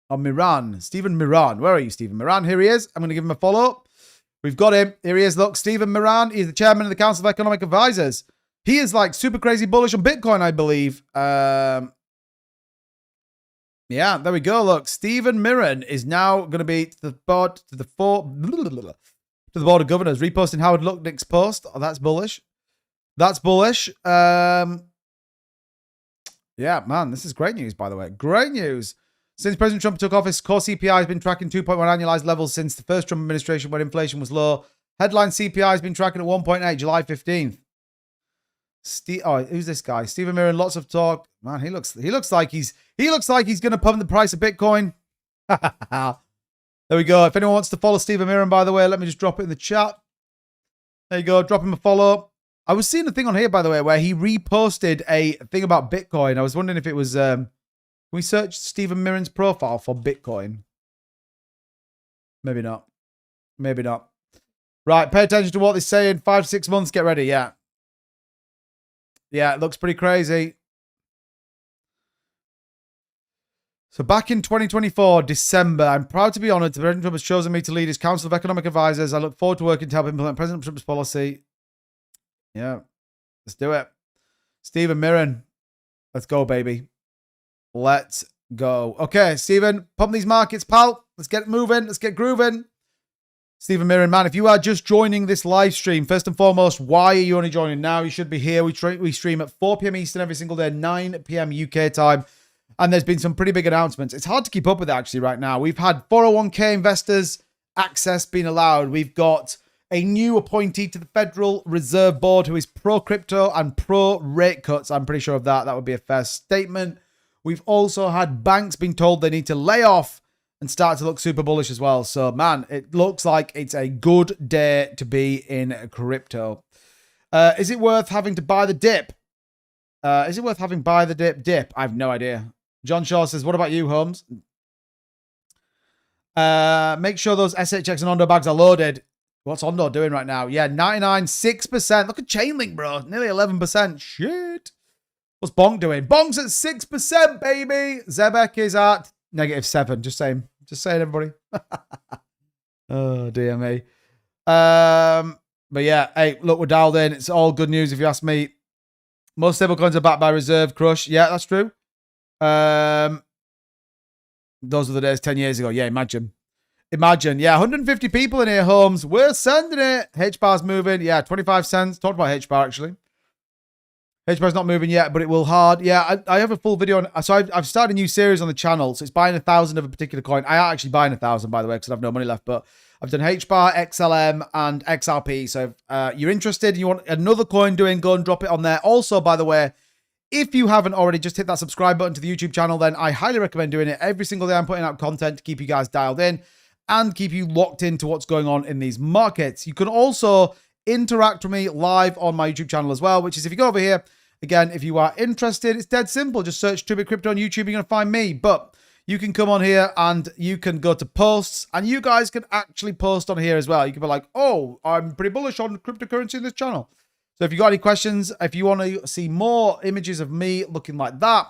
Speaker 2: Or Miran. Stephen Miran. Where are you, Stephen Miran? Here he is. I'm going to give him a follow. We've got him. Here he is. Look, Stephen Miran. He's the chairman of the Council of Economic Advisors. He is like super crazy bullish on Bitcoin, I believe. Yeah, there we go. Look, Stephen Mirren is now going to be to the board of governors, reposting Howard Lutnick's post. Oh, that's bullish. That's bullish. Yeah, man, this is great news, by the way. Great news. Since President Trump took office, core CPI has been tracking 2.1 annualized levels since the first Trump administration when inflation was low. Headline CPI has been tracking at 1.8 July 15th. Who's this guy? Stephen Mirren, lots of talk. Man, he looks like he's going to pump the price of Bitcoin. There we go. If anyone wants to follow Stephen Mirren, by the way, let me just drop it in the chat. There you go. Drop him a follow. I was seeing a thing on here, by the way, where he reposted a thing about Bitcoin. I was wondering if it was... can we search Stephen Mirren's profile for Bitcoin? Maybe not. Maybe not. Right, pay attention to what they're saying. 5 to 6 months, get ready. Yeah. Yeah, it looks pretty crazy. So back in 2024, December, I'm proud to be honored that President Trump has chosen me to lead his Council of Economic Advisors. I look forward to working to help implement President Trump's policy. Yeah, let's do it. Stephen Mirren, let's go, baby. Let's go. Okay, Stephen, pump these markets, pal. Let's get moving. Let's get grooving. Stephen Mirren, man, if you are just joining this live stream, first and foremost, why are you only joining now? You should be here. We stream at 4 p.m. Eastern every single day, 9 p.m. UK time. And there's been some pretty big announcements. It's hard to keep up with it, actually, right now. We've had 401k investors access being allowed. We've got a new appointee to the Federal Reserve Board who is pro-crypto and pro-rate cuts. I'm pretty sure of that. That would be a fair statement. We've also had banks being told they need to lay off and start to look super bullish as well. So, man, it looks like it's a good day to be in crypto. Is it worth having to buy the dip? Is it worth having buy the dip? I have no idea. John Shaw says, what about you, Holmes? Make sure those SHX and Ondo bags are loaded. What's Ondo doing right now? Yeah, 99.6%. Look at Chainlink, bro. Nearly 11%. Shit. What's Bonk doing? Bonk's at 6%, baby. Zebek is at -7. Just saying. Just saying, everybody. Oh, dear me. But yeah, hey, look, we're dialed in. It's all good news if you ask me. Most stablecoins are backed by Reserve Crush. Yeah, that's true. Those were the days 10 years ago. Yeah, imagine. Imagine. Yeah, 150 people in here, Holmes. We're sending it. H-bar's moving. Yeah, 25 cents. Talked about H-bar, actually. H-bar's not moving yet, but it will hard. Yeah, I have a full video on... So I've started a new series on the channel. So it's buying 1,000 of a particular coin. I am actually buying 1,000, by the way, because I have no money left. But I've done H-bar, XLM, and XRP. So if you're interested and you want another coin doing, go and drop it on there. Also, by the way, if you haven't already, just hit that subscribe button to the YouTube channel. Then I highly recommend doing it. Every single day I'm putting out content to keep you guys dialed in and keep you locked into what's going on in these markets. You can also interact with me live on my YouTube channel as well, which is if you go over here, again, if you are interested, it's dead simple. Just search 2bit Crypto on YouTube. You're going to find me. But you can come on here and you can go to posts and you guys can actually post on here as well. You can be like, oh, I'm pretty bullish on cryptocurrency in this channel. So if you got any questions, if you want to see more images of me looking like that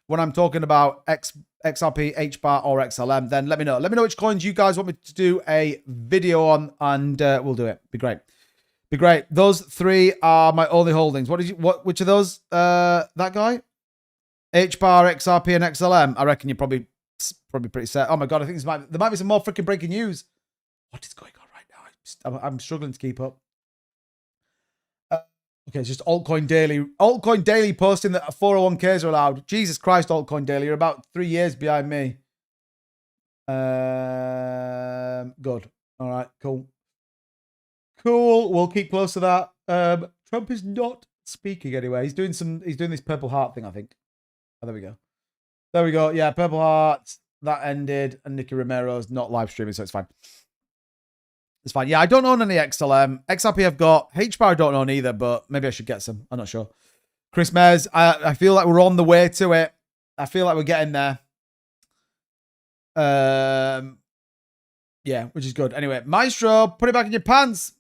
Speaker 2: when I'm talking about XRP, H-bar, or XLM, then let me know. Let me know which coins you guys want me to do a video on and we'll do it. Be great. Be great. Those three are my only holdings. Which are those? That guy? H-bar, XRP, and XLM. I reckon you're probably pretty set. Oh my God, I think there might be some more freaking breaking news. What is going on right now? I'm struggling to keep up. Okay, it's just Altcoin Daily. Altcoin Daily posting that 401ks are allowed. Jesus Christ, Altcoin Daily. You're about 3 years behind me. Good. All right, cool. Cool. We'll keep close to that. Trump is not speaking anyway. He's doing this Purple Heart thing, I think. Oh, there we go. There we go. Yeah, Purple Heart. That ended. And Nicky Romero's not live streaming, so it's fine. It's fine. Yeah, I don't own any XLM. XRP I've got. H-bar I don't own either, but maybe I should get some. I'm not sure. Chris Mez, I feel like we're on the way to it. I feel like we're getting there. Yeah, which is good. Anyway, Maestro, put it back in your pants.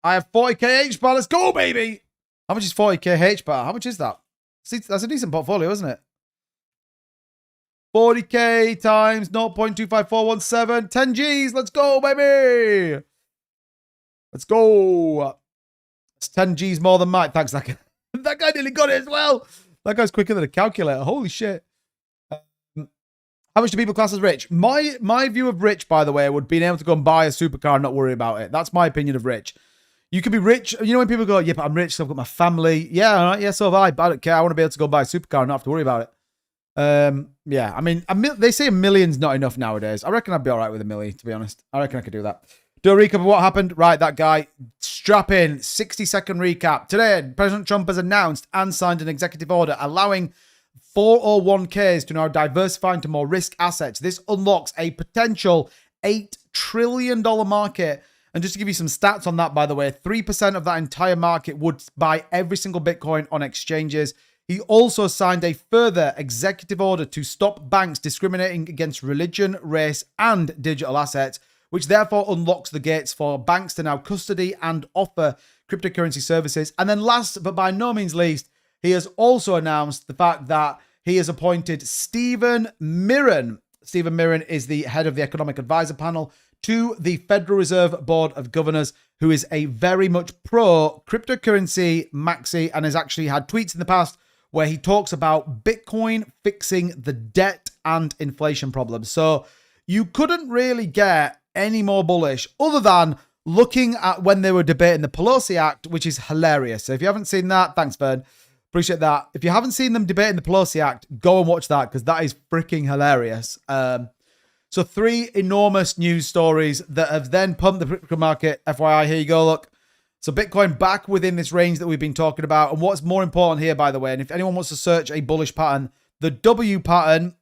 Speaker 2: I have 40k H-bar. Let's go, baby. How much is 40k H-bar? How much is that? See, that's a decent portfolio, isn't it? 40k times 0.25417. 10 G's. Let's go, baby. Let's go. It's 10 G's more than mine. Thanks, that guy. That guy nearly got it as well. That guy's quicker than a calculator. Holy shit. How much do people class as rich? My view of rich, by the way, would be being able to go and buy a supercar and not worry about it. That's my opinion of rich. You could be rich. You know, when people go, yeah, but I'm rich, so I've got my family. Yeah, all right, yeah, so have I. But I don't care. I want to be able to go buy a supercar and not have to worry about it. Yeah, I mean, they say a million's not enough nowadays. I reckon I'd be all right with a million, to be honest. I reckon I could do that. Do a recap of what happened. Right, that guy. Strap in. 60-second recap. Today, President Trump has announced and signed an executive order allowing 401ks to now diversify into more risk assets. This unlocks a potential $8 trillion market. And just to give you some stats on that, by the way, 3% of that entire market would buy every single Bitcoin on exchanges. He also signed a further executive order to stop banks discriminating against religion, race, and digital assets, which therefore unlocks the gates for banks to now custody and offer cryptocurrency services. And then last, but by no means least, he has also announced the fact that he has appointed Stephen Mirren. Stephen Mirren is the head of the Economic Advisor Panel to the Federal Reserve Board of Governors, who is a very much pro cryptocurrency maxi and has actually had tweets in the past where he talks about Bitcoin fixing the debt and inflation problems. So you couldn't really get any more bullish other than looking at when they were debating the Pelosi Act, which is hilarious. So if you haven't seen that, thanks, Vern. Appreciate that. If you haven't seen them debating the Pelosi Act, go and watch that because that is freaking hilarious. So 3 enormous news stories that have then pumped the crypto market. FYI, here you go, look. So Bitcoin back within this range that we've been talking about. And what's more important here, by the way, and if anyone wants to search a bullish pattern, the W pattern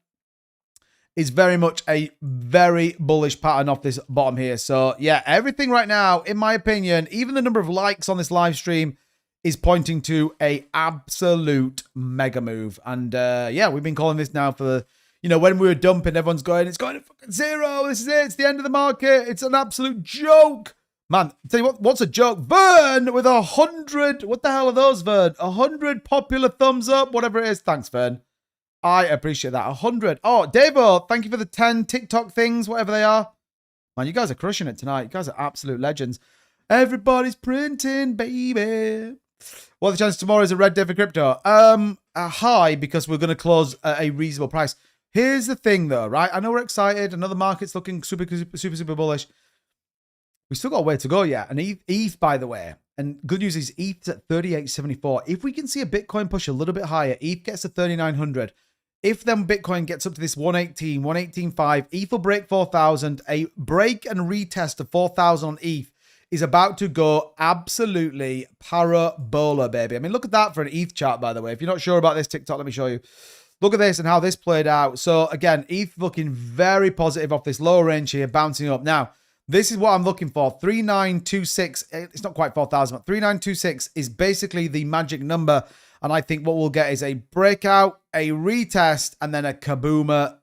Speaker 2: is very much a very bullish pattern off this bottom here. So yeah, everything right now, in my opinion, even the number of likes on this live stream is pointing to a absolute mega move. And yeah, we've been calling this now for, you know, when we were dumping, everyone's going, it's going to fucking zero. This is it. It's the end of the market. It's an absolute joke. Man, I'll tell you what, what's a joke? Vern with 100. What the hell are those, Vern? 100 popular thumbs up, whatever it is. Thanks, Vern. I appreciate that. 100. Oh, Davo, thank you for the 10 TikTok things, whatever they are. Man, you guys are crushing it tonight. You guys are absolute legends. Everybody's printing, baby. What are the chances tomorrow is a red day for crypto? High, because we're going to close at a reasonable price. Here's the thing, though, right? I know we're excited. I know the market's looking super bullish. We still got a way to go yet. And ETH, by the way, and good news is ETH's at 38.74. If we can see a Bitcoin push a little bit higher, ETH gets to 3,900. If then Bitcoin gets up to this 118, 118.5, ETH will break 4,000. A break and retest of 4,000 on ETH is about to go absolutely parabola, baby. I mean, look at that for an ETH chart, by the way. If you're not sure about this TikTok, let me show you. Look at this and how this played out. So again, ETH looking very positive off this lower range here, bouncing up. Now, this is what I'm looking for. 3926. It's not quite 4,000, but 3926 is basically the magic number. And I think what we'll get is a breakout, a retest, and then a kabooma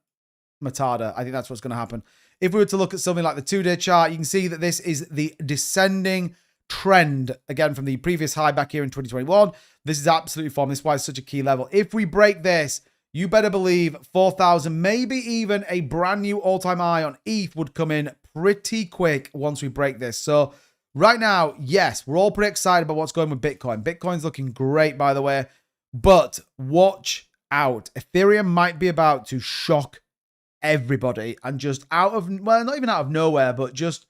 Speaker 2: matata. I think that's what's going to happen. If we were to look at something like the 2-day chart, you can see that this is the descending trend, again, from the previous high back here in 2021. This is absolutely formed. This is why it's such a key level. If we break this, you better believe 4,000, maybe even a brand new all-time high on ETH would come in pretty quick once we break this. So right now, yes, we're all pretty excited about what's going with Bitcoin. Bitcoin's looking great, by the way, but watch out. Ethereum might be about to shock everybody and just out of, well, not even out of nowhere, but just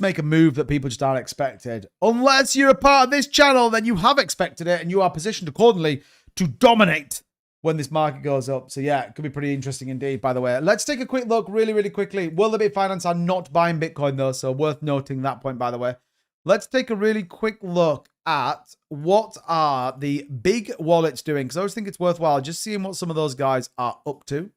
Speaker 2: make a move that people just aren't expected. Unless you're a part of this channel, then you have expected it and you are positioned accordingly to dominate when this market goes up. So yeah, it could be pretty interesting indeed, by the way. Let's take a quick look really quickly. Will there be finance? I'm not buying Bitcoin though, so worth noting that point, by the way. Let's take a really quick look at what are the big wallets doing, because I always think it's worthwhile just seeing what some of those guys are up to.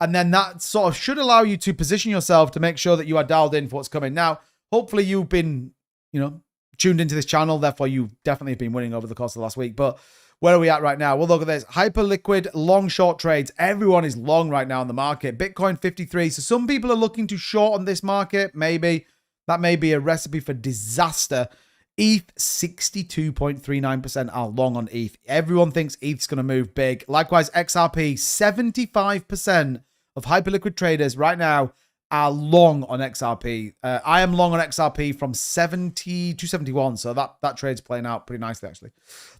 Speaker 2: And then that sort of should allow you to position yourself to make sure that you are dialed in for what's coming. Now, hopefully you've been, you know, tuned into this channel. Therefore, you definitely have been winning over the course of the last week. But where are we at right now? Well, look at this. Hyper liquid, long short trades. Everyone is long right now in the market. Bitcoin 53. So some people are looking to short on this market. Maybe that may be a recipe for disaster. ETH 62.39% are long on ETH. Everyone thinks ETH's going to move big. Likewise, XRP 75% of hyperliquid traders right now are long on XRP. I am long on XRP from 70 to 71. So that trade's playing out pretty nicely, actually.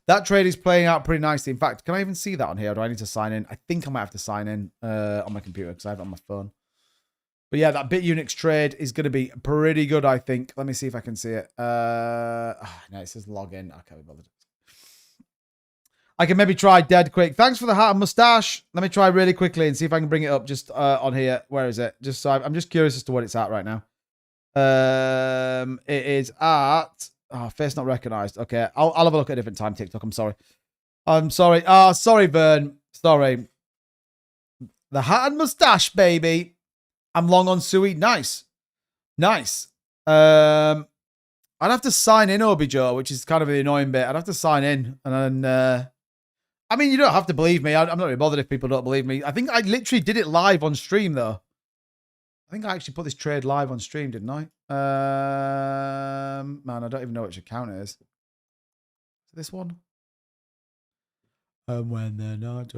Speaker 2: That trade is playing out pretty nicely. In fact, can I even see that on here? Or do I need to sign in? I think I might have to sign in on my computer because I have it on my phone. But yeah, that BITUNIX trade is going to be pretty good, I think. Let me see if I can see it. No, it says login. I can't be bothered. I can maybe try dead quick. Thanks for the hat and mustache. Let me try really quickly and see if I can bring it up just on here. Where is it? Just so I'm just curious as to what it's at right now. It is at face not recognized. Okay, I'll have a look at a different time. TikTok. I'm sorry. Oh, sorry, Vern. Sorry. The hat and mustache, baby. I'm long on Sui. Nice. Nice. I'd have to sign in, Obijo, which is kind of the annoying bit. I'd have to sign in and then. I mean, you don't have to believe me. I'm not really bothered if people don't believe me. I think I literally did it live on stream, though. I think I actually put this trade live on stream, didn't I? Man, I don't even know which account it is. This one? And when they're not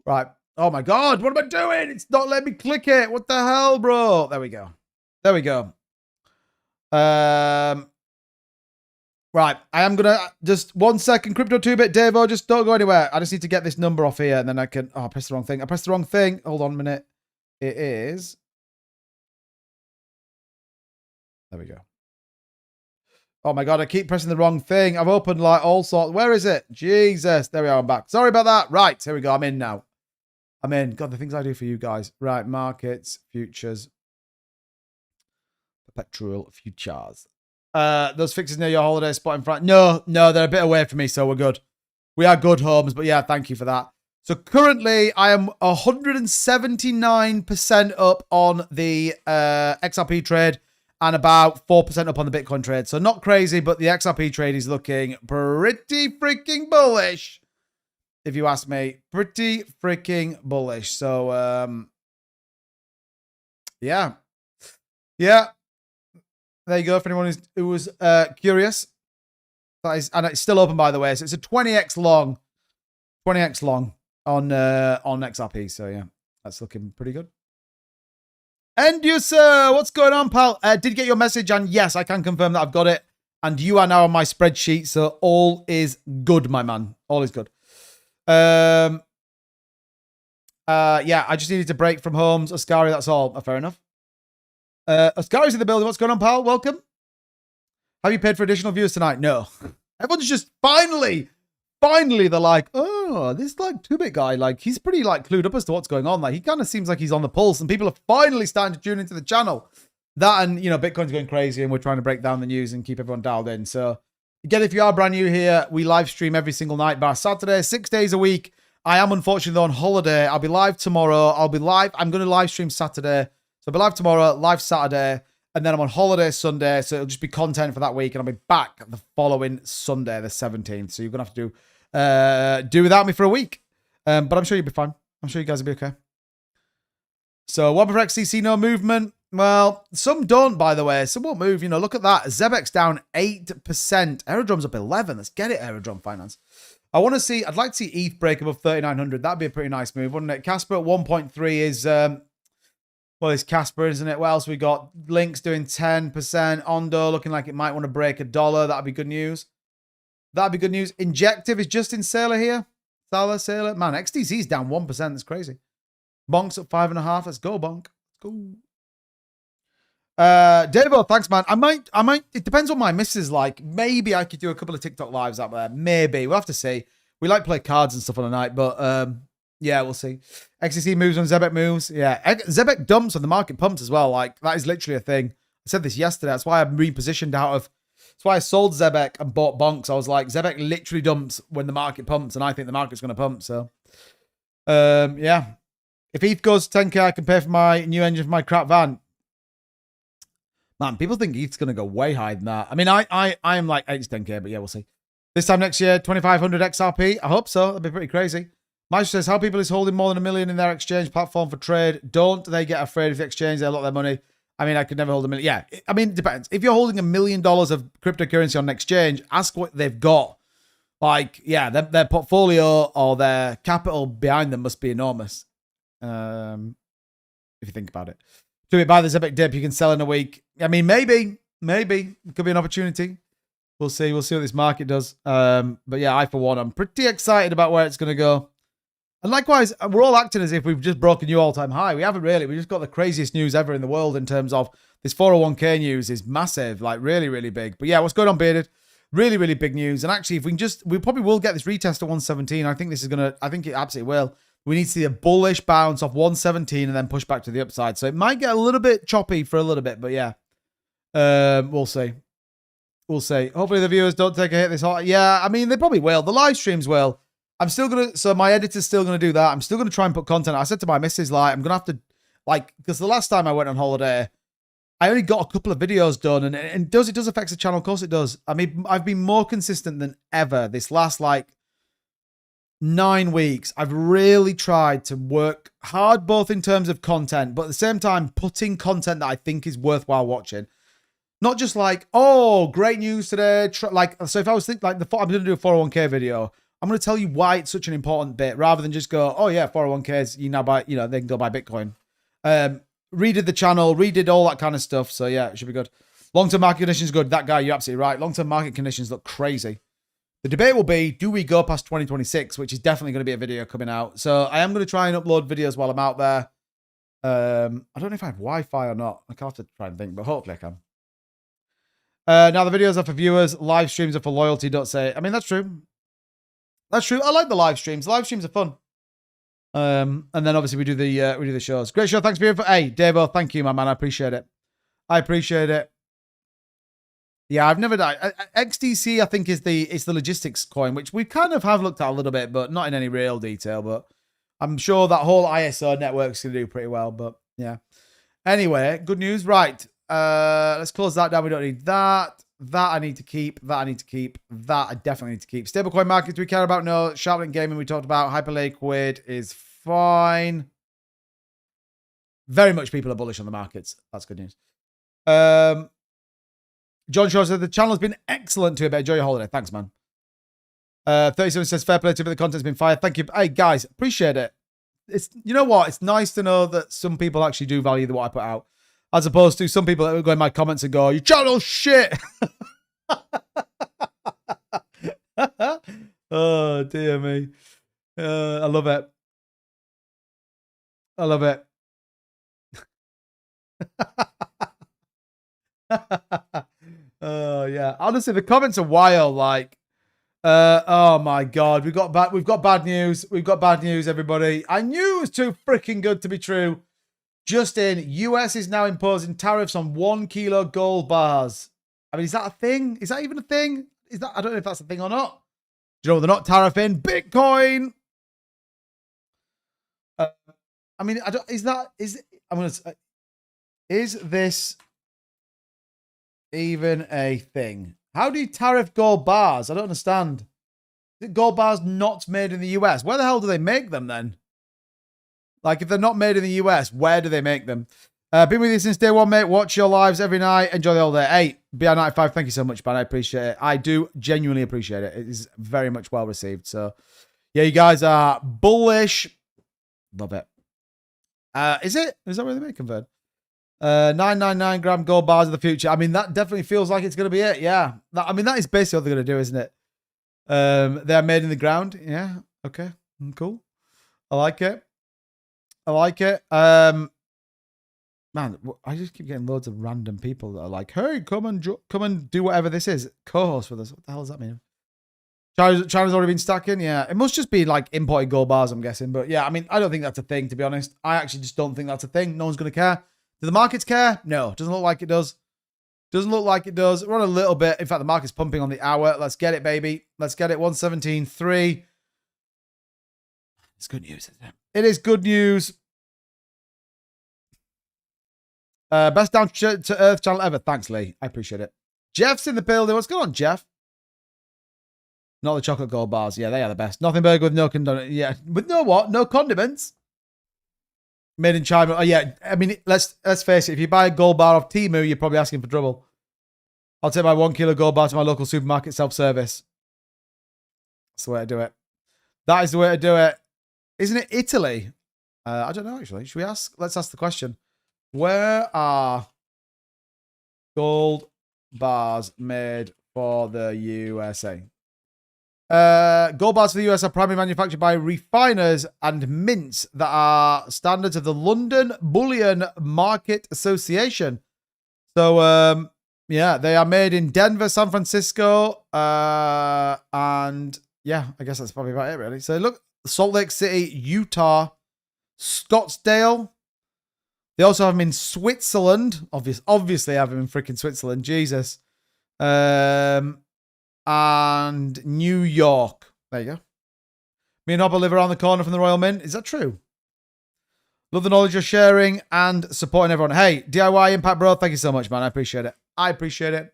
Speaker 2: right. Oh my God, what am I doing? It's not letting me click it. What the hell, bro? There we go. There we go. Right. I am going to just 1 second. Crypto 2-bit Davo, just don't go anywhere. I just need to get this number off here and then I can. Oh, I pressed the wrong thing. I pressed the wrong thing. Hold on a minute. It is. There we go. Oh my God, I keep pressing the wrong thing. I've opened like all sorts. Where is it? Jesus. There we are. I'm back. Sorry about that. Right. Here we go. I'm in now. I'm in. God, the things I do for you guys. Right. Markets, futures. Perpetual futures. Those fixes near your holiday spot in front. No, they're a bit away from me, so we're good. We are good, Holmes, but yeah, thank you for that. So currently, I am 179% up on the XRP trade and about 4% up on the Bitcoin trade. So not crazy, but the XRP trade is looking pretty freaking bullish, if you ask me. Pretty freaking bullish. So, yeah. Yeah. There you go, for anyone who was curious. That is, and it's still open, by the way. So it's a 20x long. 20x long on XRP. So yeah, that's looking pretty good. And you, sir, what's going on, pal? Did get your message, and yes, I can confirm that I've got it. And you are now on my spreadsheet, so all is good, my man. All is good. Yeah, I just needed to break from Holmes. Ascari, that's all. Fair enough. Ascari's in the building. What's going on, pal? Welcome. Have you paid for additional viewers tonight? No. Everyone's just finally they're like, oh, this like 2-bit guy, like he's pretty like clued up as to what's going on. Like he kind of seems like he's on the pulse, and people are finally starting to tune into the channel. That and, you know, Bitcoin's going crazy, and we're trying to break down the news and keep everyone dialed in. So again, if you are brand new here, we live stream every single night bar Saturday, 6 days a week. I am unfortunately on holiday. I'll be live tomorrow. I'm going to live stream Saturday. So I'll be live tomorrow, live Saturday, and then I'm on holiday Sunday, so it'll just be content for that week, and I'll be back the following Sunday, the 17th. So you're going to have to do without me for a week. But I'm sure you'll be fine. I'm sure you guys will be okay. So what for XCC, no movement? Well, some don't, by the way. Some won't move. You know, look at that. 𝗥𝗲𝗿's down 8%. Aerodrom's up 11. Let's get it, Aerodrome Finance. I'd like to see ETH break above 3,900. That'd be a pretty nice move, wouldn't it? Casper at 1.3 is... well, it's Casper, isn't it? What else we got? Link's doing 10%. Ondo looking like it might want to break $1. That'd be good news. That'd be good news. Injective is Justin Sailor here. Sailor. Man, XTC's down 1%. That's crazy. Bonk's at 5.5. Let's go, Bonk. Let's go. Davo, thanks, man. I might. It depends on my missus like. Maybe I could do a couple of TikTok lives out there. Maybe. We'll have to see. We like play cards and stuff on the night, but yeah, we'll see. XCC moves when 𝗥𝗲𝗿 moves. Yeah, 𝗥𝗲𝗿 dumps when the market pumps as well. Like, that is literally a thing. I said this yesterday. That's why I repositioned out of... That's why I sold 𝗥𝗲𝗿 and bought bonks. I was like, 𝗥𝗲𝗿 literally dumps when the market pumps, and I think the market's going to pump, so... yeah. If ETH goes to 10k, I can pay for my new engine for my crap van. Man, people think ETH's going to go way higher than that. I mean, I am like 8 to 10k, but yeah, we'll see. This time next year, 2,500 XRP. I hope so. That'd be pretty crazy. Maestro says, how people is holding more than $1 million in their exchange platform for trade? Don't they get afraid of the exchange? They lock their money. I mean, I could never hold $1 million. Yeah, I mean, it depends. If you're holding $1 million of cryptocurrency on an exchange, ask what they've got Like, yeah, their portfolio or their capital behind them must be enormous. If you think about it. Do it by this epic dip, you can sell in a week. I mean, maybe it could be an opportunity. We'll see. We'll see what this market does. But yeah, I for one, I'm pretty excited about where it's going to go. And likewise, we're all acting as if we've just broken new all-time high. We haven't really. We just got the craziest news ever in the world in terms of this 401k news is massive, like really, really big. But yeah, what's going on, Bearded? Really, really big news. And actually, if we can just, we probably will get this retest at 117. I think this is going to, I think it absolutely will. We need to see a bullish bounce off 117 and then push back to the upside. So it might get a little bit choppy for a little bit, but yeah. We'll see. We'll see. Hopefully the viewers don't take a hit this hot. Yeah, I mean, they probably will. The live streams will. I'm still going to, so my editor's still going to do that. I'm still going to try and put content. I said to my missus, like, I'm going to have to, like, because the last time I went on holiday, I only got a couple of videos done, and it does affect the channel. Of course it does. I mean, I've been more consistent than ever this last, like, 9 weeks. I've really tried to work hard, both in terms of content, but at the same time, putting content that I think is worthwhile watching. Not just like, oh, great news today. Like, so if I was thinking, like, I'm going to do a 401k video, I'm going to tell you why it's such an important bit, rather than just go, oh yeah, 401ks, you now buy, you know, they can go buy Bitcoin. Redid the channel, redid all that kind of stuff. So yeah, it should be good. Long-term market conditions good. That guy, you're absolutely right. Long-term market conditions look crazy. The debate will be, do we go past 2026, which is definitely going to be a video coming out. So I am going to try and upload videos while I'm out there. I don't know if I have Wi-Fi or not. I have to try and think, but hopefully I can. Now the videos are for viewers. Live streams are for loyalty. Don't say. I mean, that's true. That's true. I like the live streams. The live streams are fun. And then obviously we do the shows. Great show. Thanks for being for. Hey, Davo, thank you, my man. I appreciate it. I appreciate it. Yeah, I've never done XDC. I think is the logistics coin, which we kind of have looked at a little bit, but not in any real detail. But I'm sure that whole ISO network's gonna do pretty well. But yeah. Anyway, good news. Right. Let's close that down. We don't need that. That I need to keep. That I need to keep. That I definitely need to keep. Stablecoin markets we care about. No. Sharpening gaming we talked about. Hyperliquid is fine. Very much people are bullish on the markets. That's good news. John Shaw said the channel has been excellent to you. Enjoy your holiday. Thanks, man. 37 says fair play to you, but the content's been fire. Thank you. Hey guys, appreciate it. It's, you know what? It's nice to know that some people actually do value what I put out. As opposed to some people that will go in my comments and go, your channel's shit. Oh, dear me. I love it. I love it. Oh, yeah. Honestly, the comments are wild. Like, oh, my God. We've got bad news. We've got bad news, everybody. I knew it was too freaking good to be true. Just in, US is now imposing tariffs on 1 kilo gold bars. I mean, is that a thing? Is that even a thing? Is that? I don't know if that's a thing or not. Do you know they're not tariffing Bitcoin? I mean, I don't. Is that? Is I'm gonna say, is this even a thing? How do you tariff gold bars? I don't understand. Is it gold bars not made in the US? Where the hell do they make them then? Like, if they're not made in the US, where do they make them? Been with you since day one, mate. Watch your lives every night. Enjoy the whole day. Hey, BI95, thank you so much, man. I appreciate it. I do genuinely appreciate it. It is very much well received. So, yeah, you guys are bullish. Love it. Is it? Is that where they make them then? 999 gram gold bars of the future. I mean, that definitely feels like it's going to be it. Yeah. I mean, that is basically what they're going to do, isn't it? They're made in the ground. Yeah. Okay. Cool. I like it. I like it. Man, I just keep getting loads of random people that are like, hey, come and do whatever this is. Co-host with us. What the hell does that mean? China's already been stacking? Yeah. It must just be like imported gold bars, I'm guessing. But yeah, I mean, I don't think that's a thing, to be honest. I actually just don't think that's a thing. No one's going to care. Do the markets care? No. Doesn't look like it does. Doesn't look like it does. We're on a little bit. In fact, the market's pumping on the hour. Let's get it, baby. Let's get it. 117.3. It's good news, isn't it? It is good news. Best down to earth channel ever. Thanks, Lee. I appreciate it. Jeff's in the building. What's going on, Jeff? Not the chocolate gold bars. Yeah, they are the best. Nothing burger with no condiments. Yeah, with no what? No condiments. Made in China. Oh yeah. I mean, let's face it. If you buy a gold bar off Temu, you're probably asking for trouble. I'll take my 1 kilo gold bar to my local supermarket self-service. That's the way to do it. That is the way to do it. Isn't it Italy? I don't know, actually. Should we ask? Let's ask the question. Where are gold bars made for the USA? Gold bars for the US are primarily manufactured by refiners and mints that are standards of the London Bullion Market Association. So, yeah, they are made in Denver, San Francisco, and yeah, I guess that's probably about it, really. So look, Salt Lake City, Utah, Scottsdale. They also have them in Switzerland. Obviously, have them in freaking Switzerland. Jesus. And New York. There you go. Me and Hopper live around the corner from the Royal Mint. Is that true? Love the knowledge you're sharing and supporting everyone. Hey, DIY Impact Bro, thank you so much, man. I appreciate it. I appreciate it.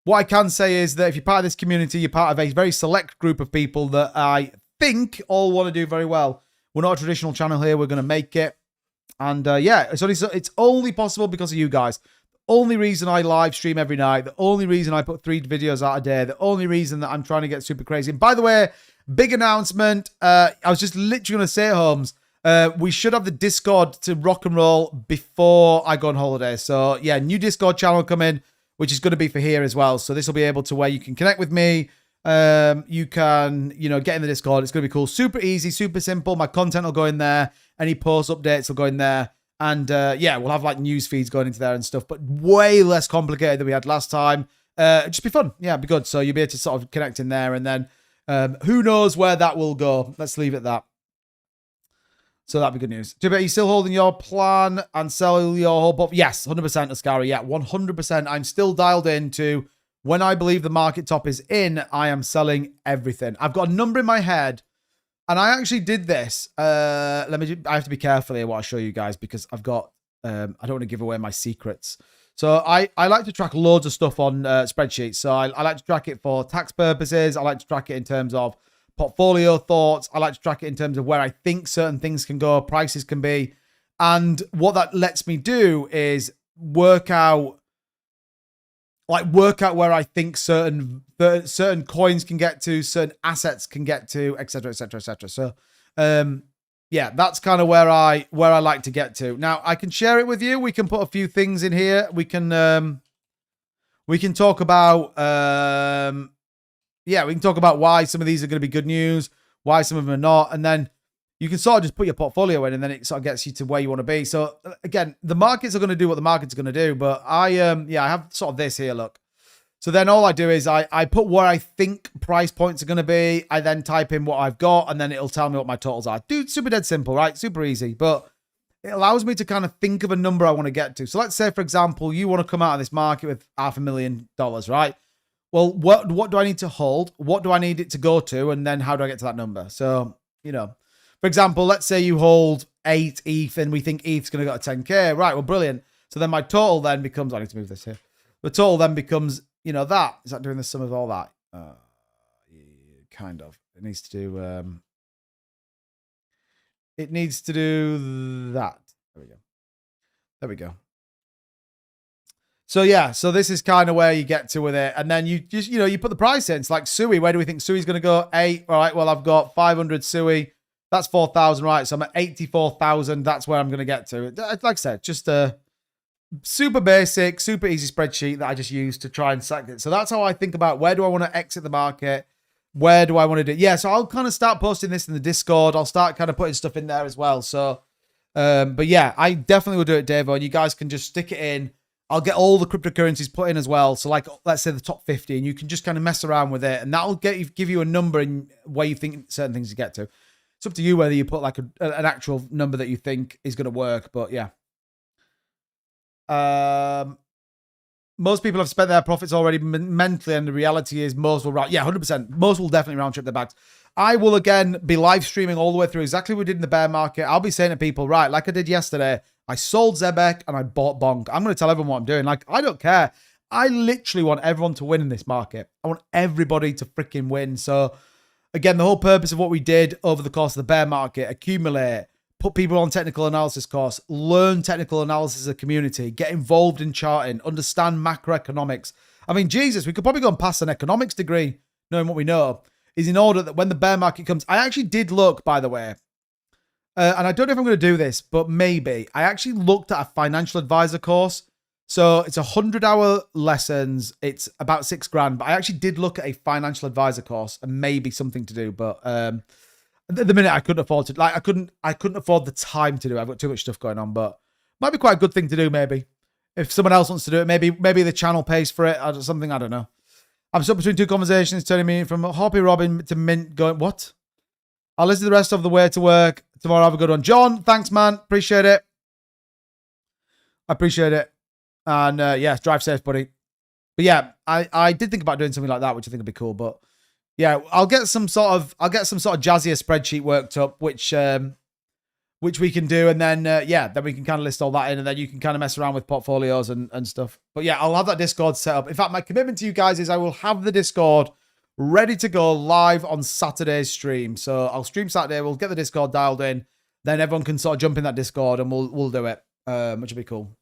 Speaker 2: What I can say is that if you're part of this community, you're part of a very select group of people that I think all want to do very well. We're not a traditional channel here. We're going to make it. And yeah, it's only possible because of you guys. The only reason I live stream every night, the only reason I put 3 videos out a day, the only reason that I'm trying to get super crazy. And by the way, big announcement. I was just literally going to say, Holmes, we should have the Discord to rock and roll before I go on holiday. So yeah, new Discord channel coming, which is going to be for here as well. So this will be able to where you can connect with me. You can, get in the Discord. It's going to be cool. Super easy, super simple. My content will go in there. Any post updates will go in there. And yeah, we'll have like news feeds going into there and stuff, but way less complicated than we had last time. Just be fun. Yeah, it'd be good. So you'll be able to sort of connect in there, and then who knows where that will go. Let's leave it at that. So that'd be good news. Are you still holding your plan and sell your whole pop? Yes, 100%, 𝗥𝗲𝗃𝗍. Yeah, 100%. I'm still dialed into when I believe the market top is in, I am selling everything. I've got a number in my head. And I actually did this. I have to be careful here what I show you guys because I've got, I don't want to give away my secrets. So I like to track loads of stuff on spreadsheets. So I like to track it for tax purposes. I like to track it in terms of portfolio thoughts. I like to track it in terms of where I think certain things can go, prices can be. And what that lets me do is work out where I think certain coins can get to, certain assets can get to, etc., etc., etc. So, yeah, that's kind of where I like to get to. Now, I can share it with you. We can put a few things in here. We can talk about, we can talk about why some of these are going to be good news, why some of them are not, and then you can sort of just put your portfolio in, and then it sort of gets you to where you want to be. So again, the markets are going to do what the markets are going to do, but I have sort of this here, look. So then all I do is I put where I think price points are going to be. I then type in what I've got, and then it'll tell me what my totals are. Dude, super dead simple, right? Super easy, but it allows me to kind of think of a number I want to get to. So let's say, for example, you want to come out of this market with $500,000, right? Well, what do I need to hold? What do I need it to go to? And then how do I get to that number? So, for example, let's say you hold 8 ETH and we think ETH's going to go to 10K. Right, well, brilliant. So then my total then becomes, I need to move this here. The total then becomes, that. Is that doing the sum of all that? Kind of. It needs to do, that. There we go. So yeah, so this is kind of where you get to with it. And then you just, you put the price in. It's like Sui. Where do we think Sui's going to go? 8. All right, well, I've got 500 Sui. That's 4,000, right? So I'm at 84,000. That's where I'm going to get to. Like I said, just a super basic, super easy spreadsheet that I just use to try and select it. So that's how I think about where do I want to exit the market? Where do I want to do? Yeah, so I'll kind of start posting this in the Discord. I'll start kind of putting stuff in there as well. So, but yeah, I definitely will do it, Davo. And you guys can just stick it in. I'll get all the cryptocurrencies put in as well. So like, let's say the top 50, and you can just kind of mess around with it. And that'll give you a number in where you think certain things to get to. It's up to you whether you put like an actual number that you think is going to work. But yeah. Most people have spent their profits already mentally, and the reality is most will round. Yeah, 100%. Most will definitely round trip their bags. I will again be live streaming all the way through exactly what we did in the bear market. I'll be saying to people, right, like I did yesterday, I sold 𝗥𝗲𝗃 and I bought Bonk. I'm going to tell everyone what I'm doing. Like, I don't care. I literally want everyone to win in this market. I want everybody to freaking win. So again, the whole purpose of what we did over the course of the bear market, accumulate, put people on technical analysis course, learn technical analysis as a community, get involved in charting, understand macroeconomics. I mean, Jesus, we could probably go and pass an economics degree knowing what we know. is in order that when the bear market comes, I actually did look, by the way, and I don't know if I'm going to do this, but maybe. I actually looked at a financial advisor course. So it's 100-hour lessons. It's about $6,000. But I actually did look at a financial advisor course and maybe something to do. But at the minute, I couldn't afford to. Like, I couldn't afford the time to do it. I've got too much stuff going on. But might be quite a good thing to do, maybe. If someone else wants to do it, maybe the channel pays for it or something. I don't know. I'm stuck between two conversations, turning me from 𝗥𝗲𝗹𝗁𝗵𝗵𝗀𝗀 to Mint going, what? I'll listen to the rest of the way to work tomorrow. Have a good one. John, thanks, man. Appreciate it. I appreciate it. And yeah, drive safe, buddy. But yeah, I did think about doing something like that, which I think would be cool. But yeah, I'll get some sort of jazzier spreadsheet worked up, which we can do, and then yeah, then we can kind of list all that in, and then you can kind of mess around with portfolios and stuff. But yeah, I'll have that Discord set up. In fact, my commitment to you guys is I will have the Discord ready to go live on Saturday's stream. So I'll stream Saturday. We'll get the Discord dialed in. Then everyone can sort of jump in that Discord, and we'll do it, which will be cool.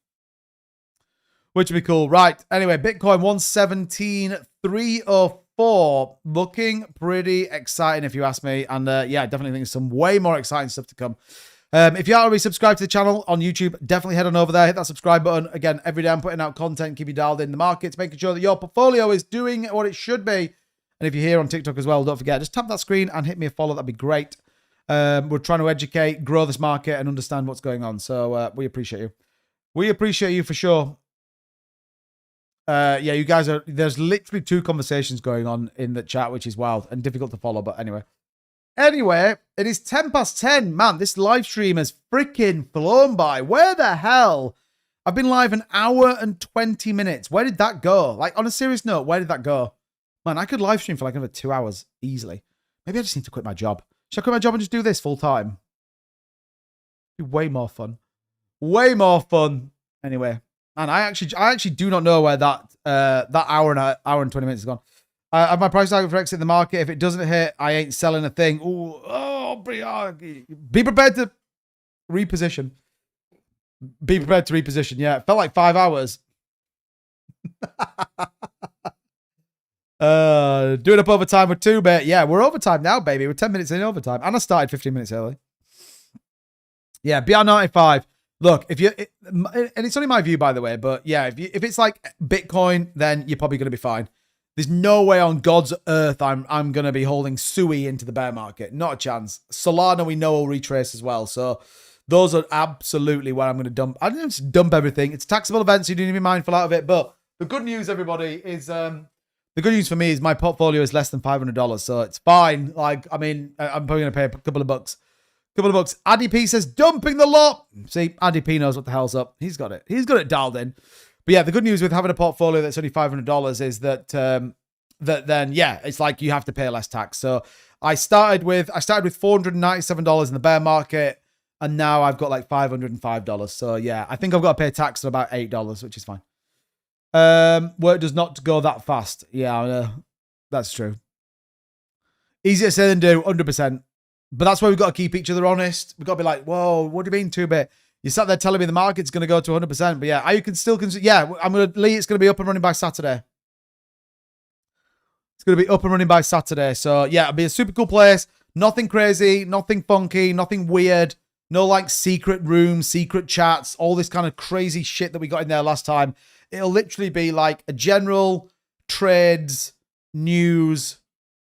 Speaker 2: Which would be cool. Right. Anyway, Bitcoin 117,304. Looking pretty exciting, if you ask me. And yeah, definitely think there's some way more exciting stuff to come. If you are already subscribed to the channel on YouTube, definitely head on over there. Hit that subscribe button. Again, every day I'm putting out content, keep you dialed in the markets, making sure that your portfolio is doing what it should be. And if you're here on TikTok as well, don't forget, just tap that screen and hit me a follow. That'd be great. We're trying to educate, grow this market, and understand what's going on. So we appreciate you. We appreciate you for sure. Yeah, you guys are, there's literally two conversations going on in the chat, which is wild and difficult to follow. But anyway, it is 10:10. Man, this live stream has freaking flown by. Where the hell? I've been live an hour and 20 minutes. Where did that go? Like, on a serious note, where did that go? Man, I could live stream for like another 2 hours easily. Maybe I just need to quit my job. Should I quit my job and just do this full time? Be way more fun. Way more fun. Anyway. And I actually do not know where that hour and 20 minutes is gone. I have my price target for exit in the market. If it doesn't hit, I ain't selling a thing. Ooh, be prepared to reposition. Be prepared to reposition. Yeah, it felt like 5 hours. Doing up overtime with 2-bit. Yeah, we're overtime now, baby. We're 10 minutes in overtime. And I started 15 minutes early. Yeah, BR95. Look, if you, and it's only my view, by the way, but yeah, if it's like Bitcoin, then you're probably going to be fine. There's no way on God's earth I'm going to be holding SUI into the bear market. Not a chance. Solana we know will retrace as well. So those are absolutely where I'm going to dump. I don't just dump everything. It's taxable events, so you need to be mindful out of it. But the good news, everybody, is the good news for me is my portfolio is less than $500, so it's fine. Like, I mean, I'm probably going to pay a couple of bucks. Addy P says, dumping the lot. See, Addy P knows what the hell's up. He's got it. He's got it dialed in. But yeah, the good news with having a portfolio that's only $500 is that then yeah, it's like you have to pay less tax. So I started with $497 in the bear market, and now I've got like $505. So yeah, I think I've got to pay tax at about $8, which is fine. Work does not go that fast. Yeah, that's true. Easier said than do, 100%. But that's why we've got to keep each other honest. We've got to be like, whoa, what do you mean 2-bit? You sat there telling me the market's going to go to 100%. But yeah, you can still consider. Yeah, Lee, it's going to be up and running by Saturday. It's going to be up and running by Saturday. So yeah, it'll be a super cool place. Nothing crazy, nothing funky, nothing weird. No like secret rooms, secret chats, all this kind of crazy shit that we got in there last time. It'll literally be like a general trades, news,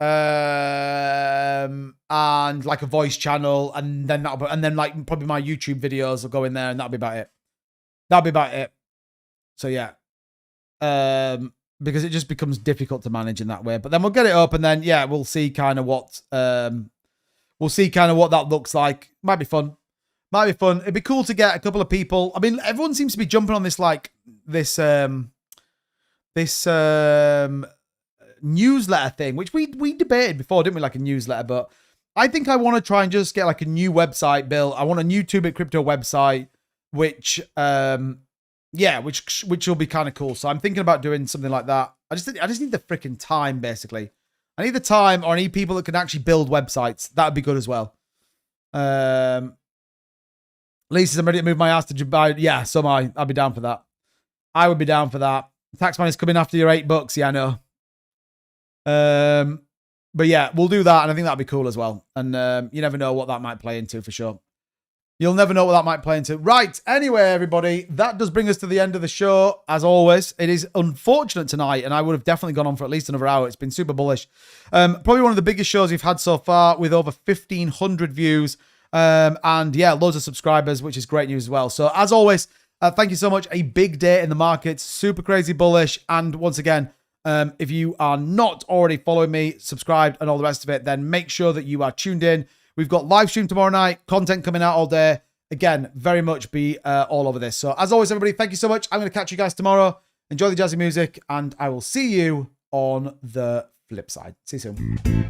Speaker 2: and like a voice channel, and then like probably my YouTube videos will go in there, and that'll be about it. So yeah, because it just becomes difficult to manage in that way. But then we'll get it up, and then yeah, we'll see kind of what that looks like. Might be fun. It'd be cool to get a couple of people. I mean, everyone seems to be jumping on this newsletter thing, which we debated before, didn't we? Like a newsletter, but I think I want to try and just get like a new website built. I want a new 2-bit crypto website, which will be kind of cool. So I'm thinking about doing something like that. I just need the freaking time, basically. I need the time, or I need people that can actually build websites. That would be good as well. Lisa, I'm ready to move my ass to Dubai. Yeah, so am I. I'd be down for that. I would be down for that. Tax man is coming after your $8. Yeah, I know. But yeah, we'll do that, and I think that'll be cool as well. And you never know what that might play into for sure. You'll never know what that might play into. Right, anyway, everybody, that does bring us to the end of the show. As always, it is unfortunate tonight, and I would have definitely gone on for at least another hour. It's been super bullish. Probably one of the biggest shows we've had so far, with over 1,500 views. And yeah, loads of subscribers, which is great news as well. So as always, thank you so much. A big day in the markets, super crazy bullish. And once again, if you are not already following me, subscribed, and all the rest of it, then make sure that you are tuned in. We've got live stream tomorrow night, content coming out all day. Again, very much be all over this. So as always, everybody, thank you so much. I'm going to catch you guys tomorrow. Enjoy the jazzy music, and I will see you on the flip side. See you soon.